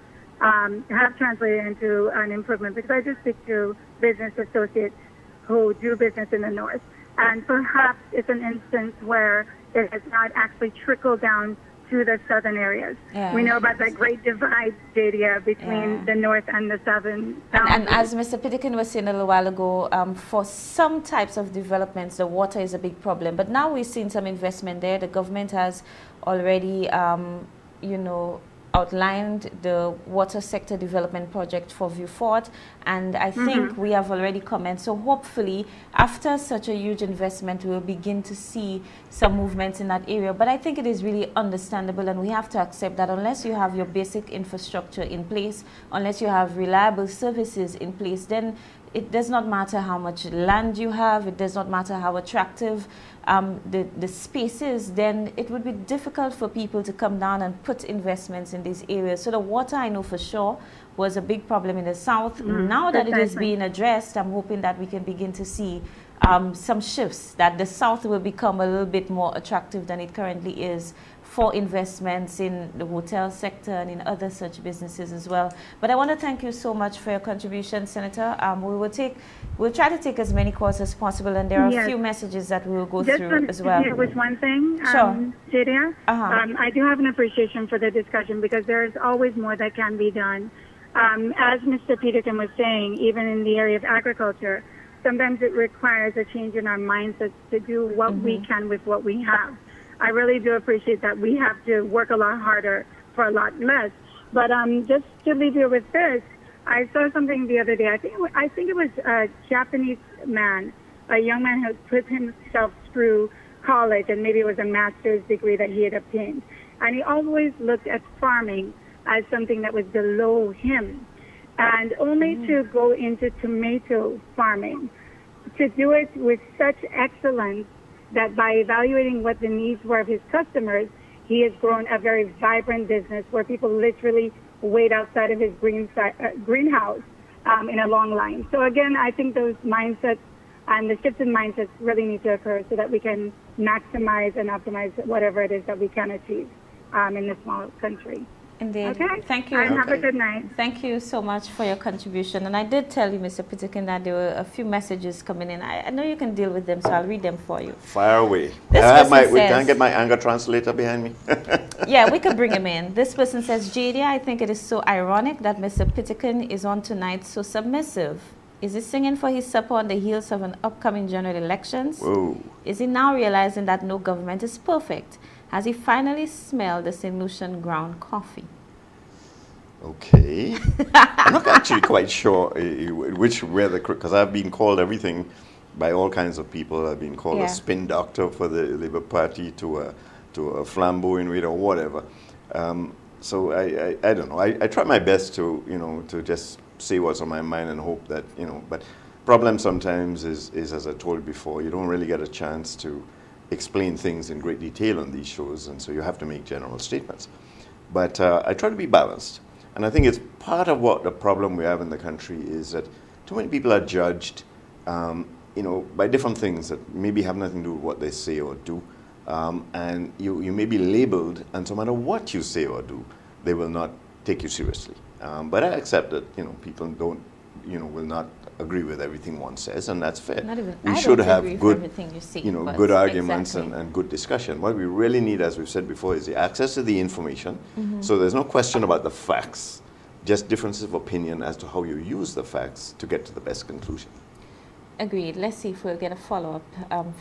have translated into an improvement, because I do speak to business associates who do business in the north. And perhaps it's an instance where it has not actually trickled down to the southern areas. Yeah. We know about that great divide, Jadia, between the north and the southern. And as Mr. Peterkin was saying a little while ago, for some types of developments, the water is a big problem. But now we've seen some investment there. The government has already, outlined the water sector development project for Vieux Fort, and I think we have already commented. So hopefully, after such a huge investment, we'll begin to see some movements in that area. But I think it is really understandable, and we have to accept that unless you have your basic infrastructure in place, unless you have reliable services in place, then it does not matter how much land you have, it does not matter how attractive the space is, then it would be difficult for people to come down and put investments in these areas. So the water, I know for sure, was a big problem in the south. Now that it is being addressed, I'm hoping that we can begin to see some shifts, that the south will become a little bit more attractive than it currently is for investments in the hotel sector and in other such businesses as well. But I want to thank you so much for your contribution, Senator. We'll try to take as many calls as possible, and there are a few messages that we will go through as well. Just with one thing, sure. Jadia, I do have an appreciation for the discussion, because there is always more that can be done. As Mr. Peterkin was saying, even in the area of agriculture, sometimes it requires a change in our mindsets to do what we can with what we have. I really do appreciate that we have to work a lot harder for a lot less. But just to leave you with this, I saw something the other day. I think it was a Japanese man, a young man who put himself through college, and maybe it was a master's degree that he had obtained. And he always looked at farming as something that was below him. And only to go into tomato farming, to do it with such excellence, that by evaluating what the needs were of his customers, he has grown a very vibrant business where people literally wait outside of his greenhouse in a long line. So again, I think those mindsets and the shifts in mindsets really need to occur so that we can maximize and optimize whatever it is that we can achieve in this small country. Indeed. Okay. Thank you. And have a good night. Thank you so much for your contribution. And I did tell you, Mr. Peterkin, that there were a few messages coming in. I know you can deal with them, so I'll read them for you. Fire away. This Can I get my anger translator behind me? Yeah, we could bring him in. This person says, Jadia, I think it is so ironic that Mr. Peterkin is on tonight so submissive. Is he singing for his supper on the heels of an upcoming general elections? Whoa. Is he now realizing that no government is perfect? Has he finally smelled the St. Lucian ground coffee? Okay. I'm not actually quite sure because I've been called everything by all kinds of people. I've been called a spin doctor for the Labour Party, to a flamboyant reader, or whatever. So I don't know. I try my best to to just say what's on my mind and hope that But problem sometimes is as I told you before, you don't really get a chance to explain things in great detail on these shows, and so you have to make general statements. But I try to be balanced. And I think it's part of what the problem we have in the country is that too many people are judged, by different things that maybe have nothing to do with what they say or do. And you may be labeled, and no matter what you say or do, they will not take you seriously. But I accept that, people don't, will not agree with everything one says, and that's fair. We should have good, good arguments and good discussion. What we really need, as we've said before, is the access to the information. So there's no question about the facts, just differences of opinion as to how you use the facts to get to the best conclusion. Agreed. Let's see if we'll get a follow-up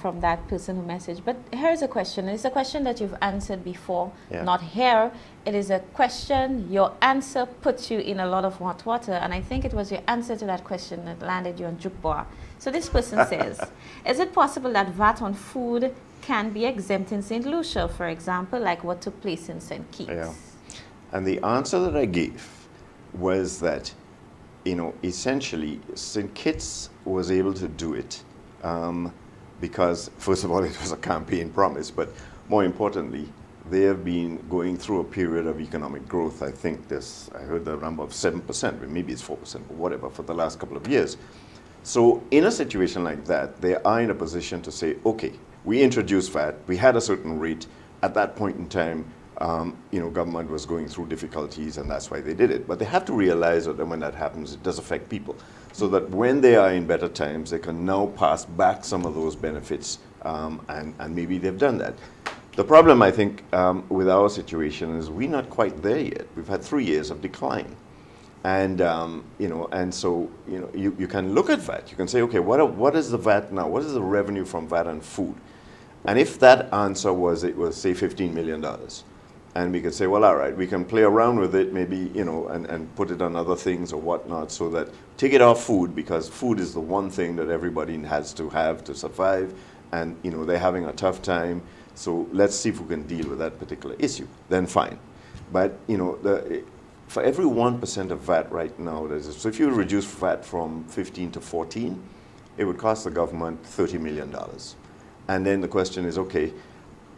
from that person who messaged. But here's a question. It's a question that you've answered before. Yeah. Not here. It is a question. Your answer puts you in a lot of hot water. And I think it was your answer to that question that landed you on Jukboa. So this person says, is it possible that VAT on food can be exempt in St. Lucia, for example, like what took place in St. Kitts? Yeah. And the answer that I gave was that essentially, St. Kitts was able to do it because, first of all, it was a campaign promise, but more importantly, they have been going through a period of economic growth. I think I heard the number of 7%, but maybe it's 4%, or whatever, for the last couple of years. So in a situation like that, they are in a position to say, okay, we introduced VAT, we had a certain rate. At that point in time, government was going through difficulties, and that's why they did it. But they have to realize that when that happens, it does affect people. So that when they are in better times, they can now pass back some of those benefits, and maybe they've done that. The problem, I think, with our situation is we're not quite there yet. We've had 3 years of decline. And, so you can look at VAT. You can say, okay, what is the VAT now? What is the revenue from VAT and food? And if that answer was, it was, say, $15 million, and we could say, well, all right, we can play around with it, maybe, and put it on other things or whatnot, so that take it off food, because food is the one thing that everybody has to have to survive, and, they're having a tough time, so let's see if we can deal with that particular issue. Then fine. But, for every 1% of VAT right now, so if you reduce VAT from 15 to 14, it would cost the government $30 million. And then the question is, okay,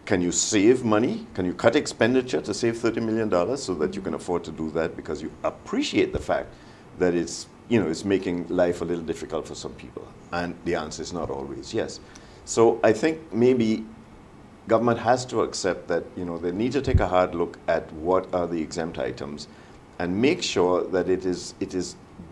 can you save money? Can you cut expenditure to save $30 million so that you can afford to do that because you appreciate the fact that it's making life a little difficult for some people? And the answer is not always yes. So I think maybe government has to accept that, they need to take a hard look at what are the exempt items and make sure that it is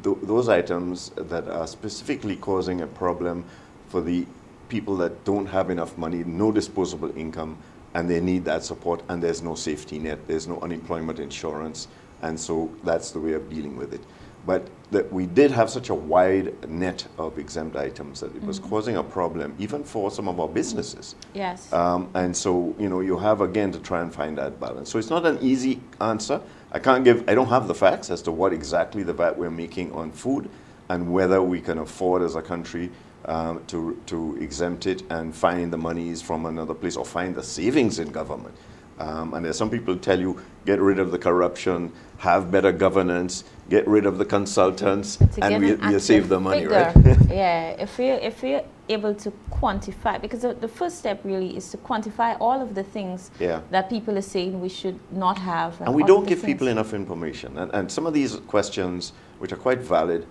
those items that are specifically causing a problem for the people that don't have enough money, no disposable income, and they need that support, and there's no safety net, there's no unemployment insurance, and so that's the way of dealing with it. But that we did have such a wide net of exempt items that it was causing a problem, even for some of our businesses. Yes. And so, you have, again, to try and find that balance. So it's not an easy answer. I don't have the facts as to what exactly the VAT we're making on food and whether we can afford as a country to exempt it and find the monies from another place or find the savings in government. And there's some people who tell you, get rid of the corruption, have better governance, get rid of the consultants, and we'll save the money, figure. right? Yeah, if we're able to quantify, because the first step really is to quantify all of the things that people are saying we should not have. And we don't give people enough information. And some of these questions, which are quite valid,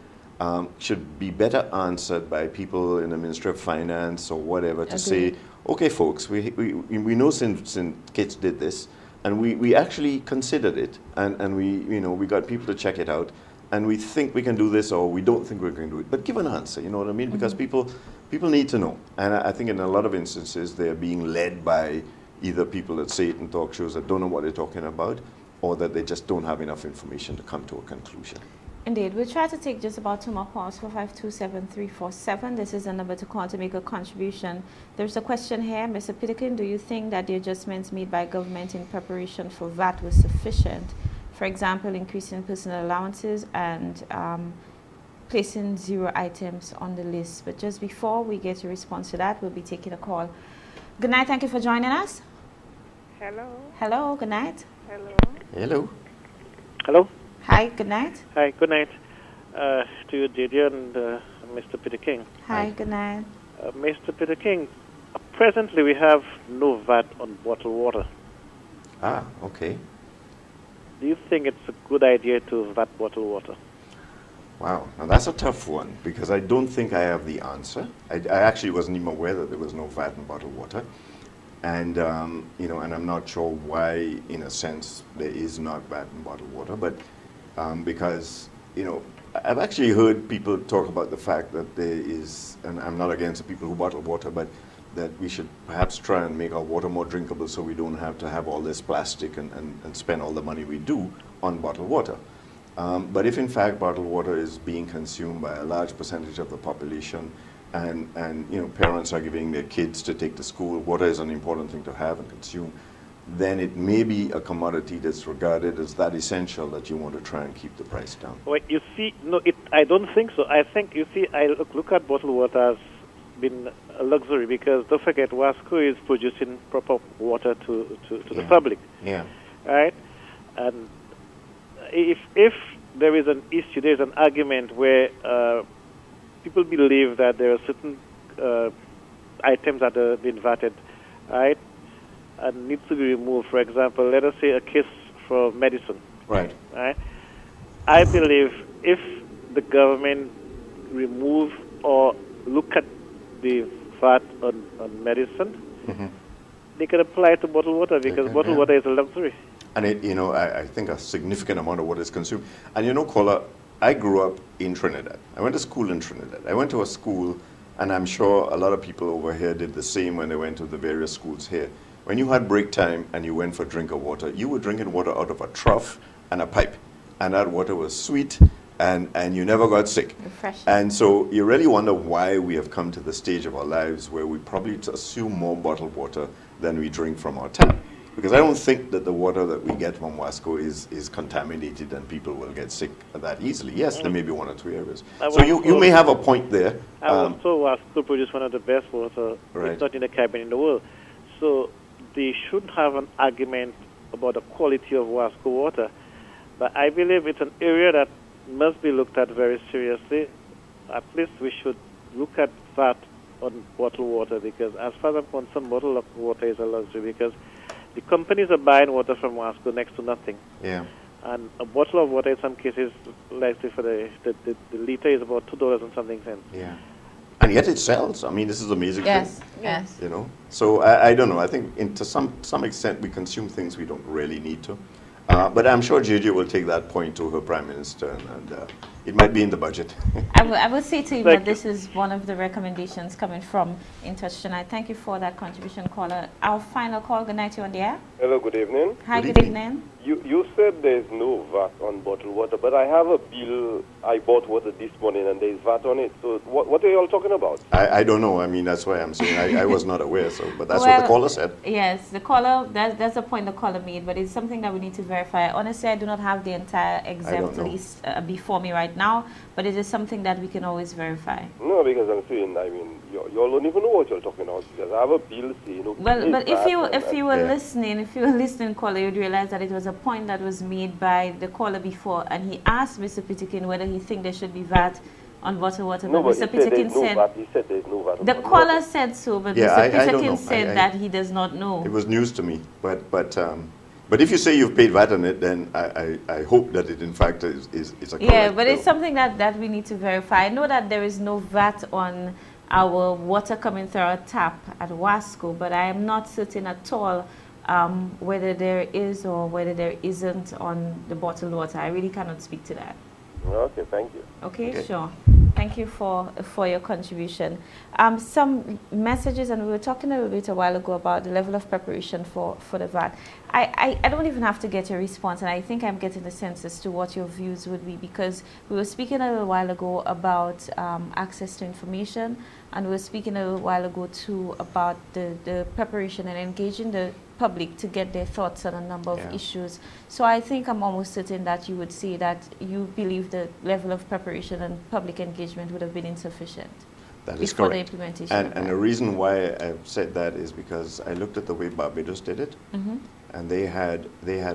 should be better answered by people in the Ministry of Finance or whatever to say, okay, folks, we know since Kitts did this, and we actually considered it, and we got people to check it out, and we think we can do this, or we don't think we're going to do it. But give an answer, you know what I mean? Because people need to know. And I think in a lot of instances, they're being led by either people that say it in talk shows that don't know what they're talking about, or that they just don't have enough information to come to a conclusion. Indeed. We'll try to take just about 2 more calls. 452-7347. This is the number to call to make a contribution. There's a question here. Mr. Peterkin, do you think that the adjustments made by government in preparation for VAT was sufficient? For example, increasing personal allowances and placing 0 items on the list. But just before we get a response to that, we'll be taking a call. Good night. Thank you for joining us. Hello. Hello. Good night. Hello. Hello. Hello. Hi. Good night. Hi. Good night to you, JD, and Mr. Peterkin. Hi. Good night. Mr. Peterkin, presently we have no VAT on bottled water. Ah, okay. Do you think it's a good idea to VAT bottled water? Wow, now that's a tough one, because I don't think I have the answer. I actually wasn't even aware that there was no VAT in bottled water. And, and I'm not sure why, in a sense, there is not VAT in bottled water. But because, I've actually heard people talk about the fact that there is, and I'm not against the people who bottle water, but that we should perhaps try and make our water more drinkable so we don't have to have all this plastic and spend all the money we do on bottled water. But if in fact bottled water is being consumed by a large percentage of the population, and parents are giving their kids to take to school, water is an important thing to have and consume, then it may be a commodity that's regarded as that essential that you want to try and keep the price down. Well, you see, no, I don't think so. I think, you see, I look at bottled water as been a luxury, because don't forget, Wasco is producing proper water to the public. Yeah. Right? And if there is an issue, there is an argument where people believe that there are certain items that are being vetted, right, and needs to be removed. For example, let us say a case for medicine. Right. Right. I believe if the government remove or look at the VAT on medicine, they can apply it to bottled water because bottled water is a luxury. And I think a significant amount of water is consumed. And Kola, I grew up in Trinidad. I went to school in Trinidad. I went to a school, and I'm sure a lot of people over here did the same when they went to the various schools here. When you had break time and you went for a drink of water, you were drinking water out of a trough and a pipe. And that water was sweet, and you never got sick. Refreshing. And so you really wonder why we have come to the stage of our lives where we probably consume more bottled water than we drink from our tap. Because I don't think that the water that we get from Wasco is contaminated and people will get sick that easily. Yes, there may be one or two areas. So you may have a point there. Also, Wasco produce one of the best water, if not in the Caribbean, in the world. So they should have an argument about the quality of Wasco water. But I believe it's an area that must be looked at very seriously. At least we should look at that on bottled water, because as far as I'm concerned, bottled water is a luxury because the companies are buying water from Wasco next to nothing. Yeah. And a bottle of water in some cases, like say for the liter is about $2 and something cents. Yeah. And yet it sells. I mean, this is amazing. Yes, thing. yes. So I don't know. I think to some extent we consume things we don't really need to. But I'm sure JJ will take that point to her Prime Minister, and it might be in the budget. I will say to you that this is one of the recommendations coming from In Touch tonight. Thank you for that contribution, caller. Our final call, good night to you on the air. Hello, good evening. Hi, good evening. You said there's no VAT on bottled water, but I have a bill. I bought water this morning and there's VAT on it. So what are you all talking about? I don't know. I mean, that's why I'm saying I was not aware. But that's what the caller said. Yes, the caller, that's the point the caller made, but it's something that we need to verify. Honestly, I do not have the entire exempt list before me right now, but it is something that we can always verify. No, because I'm saying, I mean, you all don't even know what you're talking about, because I have a bill saying, well, but if you were listening, caller, you'd realize that it was a point that was made by the caller before, and he asked Mr. Peterkin whether he think there should be VAT on bottled water. No, but Mr. Peterkin said he said there's no VAT. The caller said so, but Mr. Peterkin said that he does not know. It was news to me, but if you say you've paid VAT on it, then I hope that it in fact is a correct but bill. it's something that we need to verify. I know that there is no VAT on our water coming through our tap at Wasco, but I am not certain at all whether there is or whether there isn't on the bottled water. I really cannot speak to that. Okay, thank you. Okay, sure. Thank you for your contribution. Some messages, and we were talking a little bit a while ago about the level of preparation for the VAT. I don't even have to get a response, and I think I'm getting a sense as to what your views would be, because we were speaking a little while ago about access to information, and we were speaking a little while ago too about the preparation and engaging the public to get their thoughts on a number of issues. So I think I'm almost certain that you would say that you believe the level of preparation and public engagement would have been insufficient. That is before correct. The implementation and the reason why I've said that is because I looked at the way Barbados did it, and they had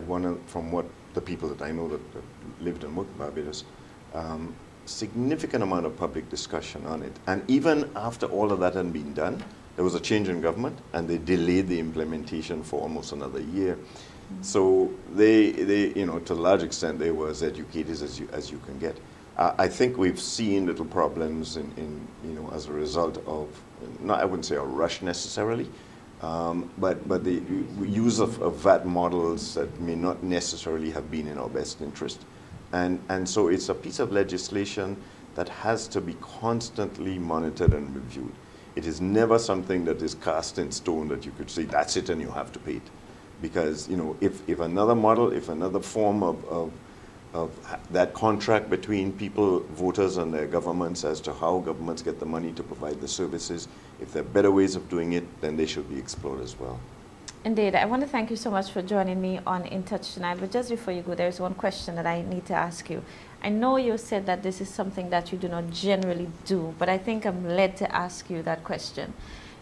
one from what the people that I know that lived and worked in Barbados, significant amount of public discussion on it. And even after all of that had been done, there was a change in government, and they delayed the implementation for almost another year. So they to a large extent, they were as educated as you can get. I think we've seen little problems in as a result of, I wouldn't say a rush necessarily, but the use of VAT models that may not necessarily have been in our best interest. And so it's a piece of legislation that has to be constantly monitored and reviewed. It is never something that is cast in stone that you could say, that's it and you have to pay it. Because, if another model, if another form of that contract between people, voters and their governments as to how governments get the money to provide the services, if there are better ways of doing it, then they should be explored as well. Indeed. I want to thank you so much for joining me on In Touch tonight. But just before you go, there's one question that I need to ask you. I know you said that this is something that you do not generally do, but I think I'm led to ask you that question.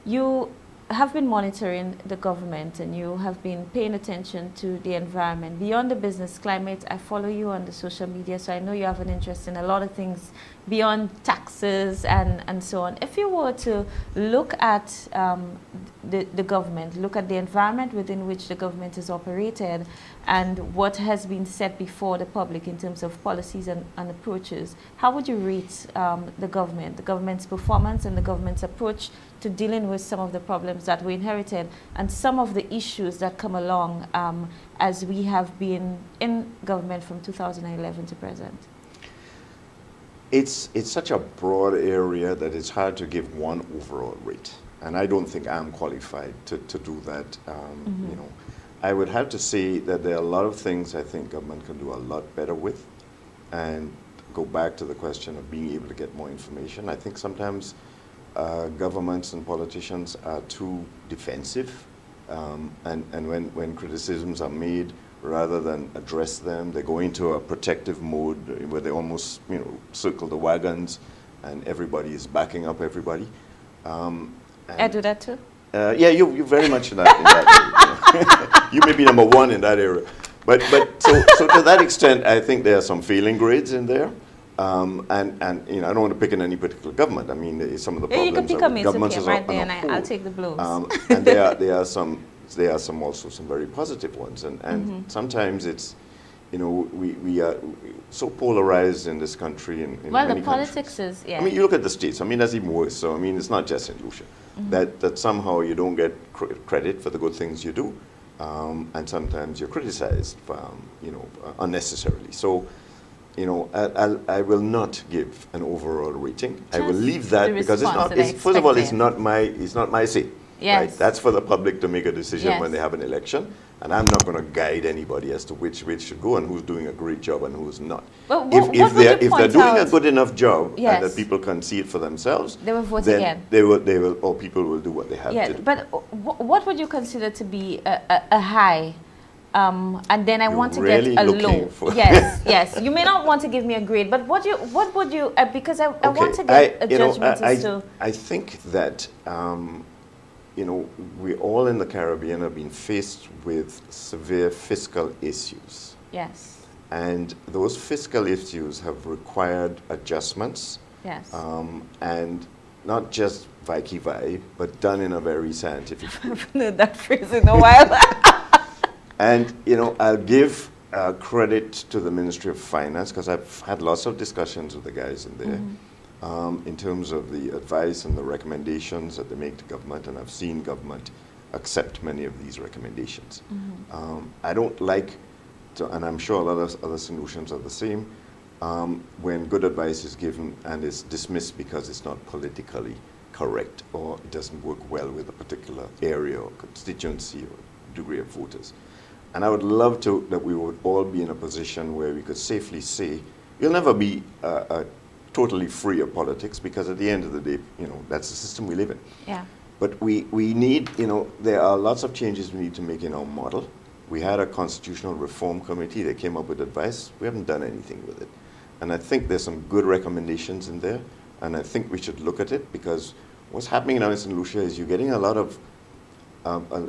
You have been monitoring the government and you have been paying attention to the environment. Beyond the business climate, I follow you on the social media, so I know you have an interest in a lot of things beyond taxes and so on. If you were to look at the government, look at the environment within which the government is operated and what has been said before the public in terms of policies and approaches, how would you rate the government's performance and the government's approach to dealing with some of the problems that we inherited and some of the issues that come along as we have been in government from 2011 to present? It's such a broad area that it's hard to give one overall rate. And I don't think I'm qualified to do that. You know, I would have to say that there are a lot of things I think government can do a lot better with. And go back to the question of being able to get more information. I think sometimes governments and politicians are too defensive. And when criticisms are made, rather than address them, they go into a protective mode where they almost, you know, circle the wagons and everybody is backing up everybody. I do that too? Yeah, you're very much in that area. You may be number one in that area. But so to that extent, I think there are some failing grades in there. And you know, I don't want to pick in any particular government. I mean, some of the problems you can pick on governments me, right there, and I'll take the blows. And there are some also some very positive ones, and sometimes it's, you know, we are so polarized in this country. In well, many the politics countries. is, yeah. I mean, you look at the states. I mean, that's even worse. So I mean, it's not just St. Lucia that somehow you don't get credit for the good things you do, and sometimes you're criticized, you know, unnecessarily. So, you know, I will not give an overall rating. Just I will leave that because it's not. First of all, it's not my say. Yes. Right? That's for the public to make a decision when they have an election. And I'm not going to guide anybody as to which way it should go and who's doing a great job and who's not. Well, if they're doing a good enough job and that people can see it for themselves, they will vote then again. They will, or people will do what they have to do. But what would you consider to be a high? And then I want to really get a low. Yes, yes. You may not want to give me a grade, but what would you? Because I want to get a judgment as to. I think that. You know, we all in the Caribbean have been faced with severe fiscal issues. Yes. And those fiscal issues have required adjustments. Yes. And not just vai, but done in a very scientific way. I haven't heard that phrase in a while. And, you know, I'll give credit to the Ministry of Finance because I've had lots of discussions with the guys in there. In terms of the advice and the recommendations that they make to government, and I've seen government accept many of these recommendations. I don't like to, and I'm sure a lot of other solutions are the same, when good advice is given and is dismissed because it's not politically correct or it doesn't work well with a particular area or constituency or degree of voters. And I would love that we would all be in a position where we could safely say, you'll never be totally free of politics, because at the end of the day, you know, that's the system we live in. Yeah. But we need, you know, there are lots of changes we need to make in our model. We had a constitutional reform committee that came up with advice. We haven't done anything with it. And I think there's some good recommendations in there, and I think we should look at it, because what's happening now in St. Lucia is you're getting a lot of,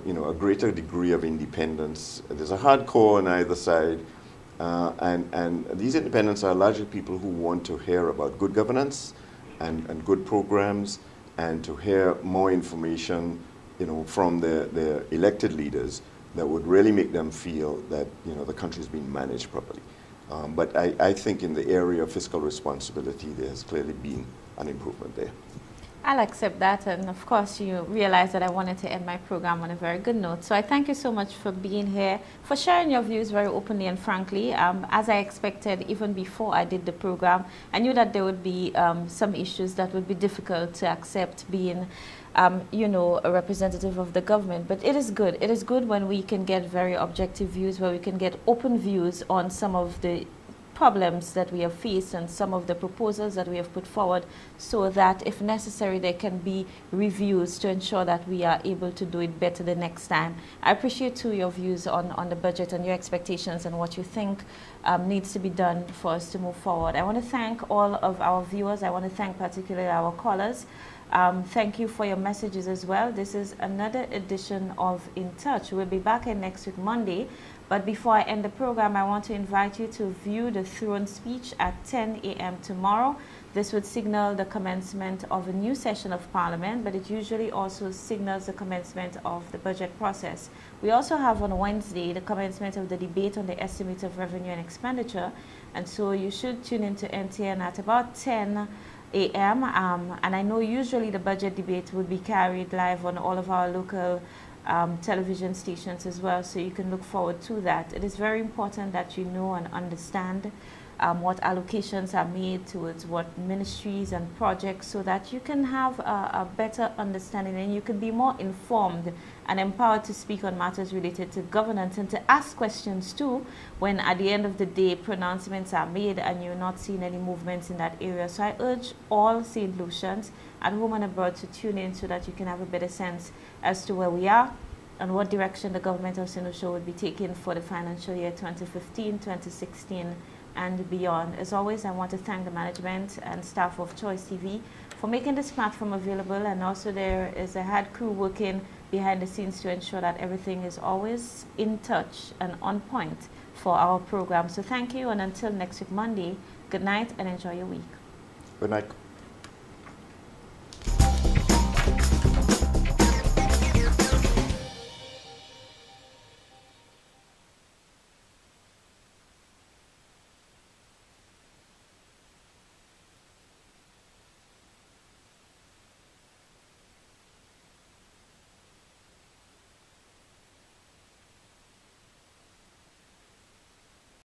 you know, a greater degree of independence. There's a hardcore on either side. And these independents are largely people who want to hear about good governance and good programs, and to hear more information, you know, from their elected leaders that would really make them feel that, you know, the country is being managed properly. But I think in the area of fiscal responsibility, there has clearly been an improvement there. I'll accept that, and of course you realize that I wanted to end my program on a very good note. So I thank you so much for being here, for sharing your views very openly and frankly. As I expected, even before I did the program, I knew that there would be some issues that would be difficult to accept being, you know, a representative of the government. But it is good. It is good when we can get very objective views, where we can get open views on some of the problems that we have faced and some of the proposals that we have put forward, so that if necessary there can be reviews to ensure that we are able to do it better the next time. I appreciate too your views on the budget and your expectations and what you think needs to be done for us to move forward. I want to thank all of our viewers. I want to thank particularly our callers. Thank you for your messages as well. This is another edition of In Touch. We'll be back in next week Monday. But before I end the program, I want to invite you to view the throne speech at 10 a.m. tomorrow. This would signal the commencement of a new session of Parliament, but it usually also signals the commencement of the budget process. We also have on Wednesday the commencement of the debate on the estimate of revenue and expenditure, and so you should tune into NTN at about 10 a.m. And I know usually the budget debate would be carried live on all of our local television stations as well, so you can look forward to that. It is very important that you know and understand what allocations are made towards what ministries and projects, so that you can have a better understanding and you can be more informed and empowered to speak on matters related to governance and to ask questions too when at the end of the day pronouncements are made and you're not seeing any movements in that area. So I urge all St. Lucians at home and abroad to tune in so that you can have a better sense as to where we are and what direction the government of St. Lucia would be taking for the financial year 2015, 2016 and beyond. As always, I want to thank the management and staff of Choice TV for making this platform available, and also there is a hard crew working behind the scenes to ensure that everything is always in touch and on point for our program. So thank you, and until next week Monday, good night and enjoy your week. Good night.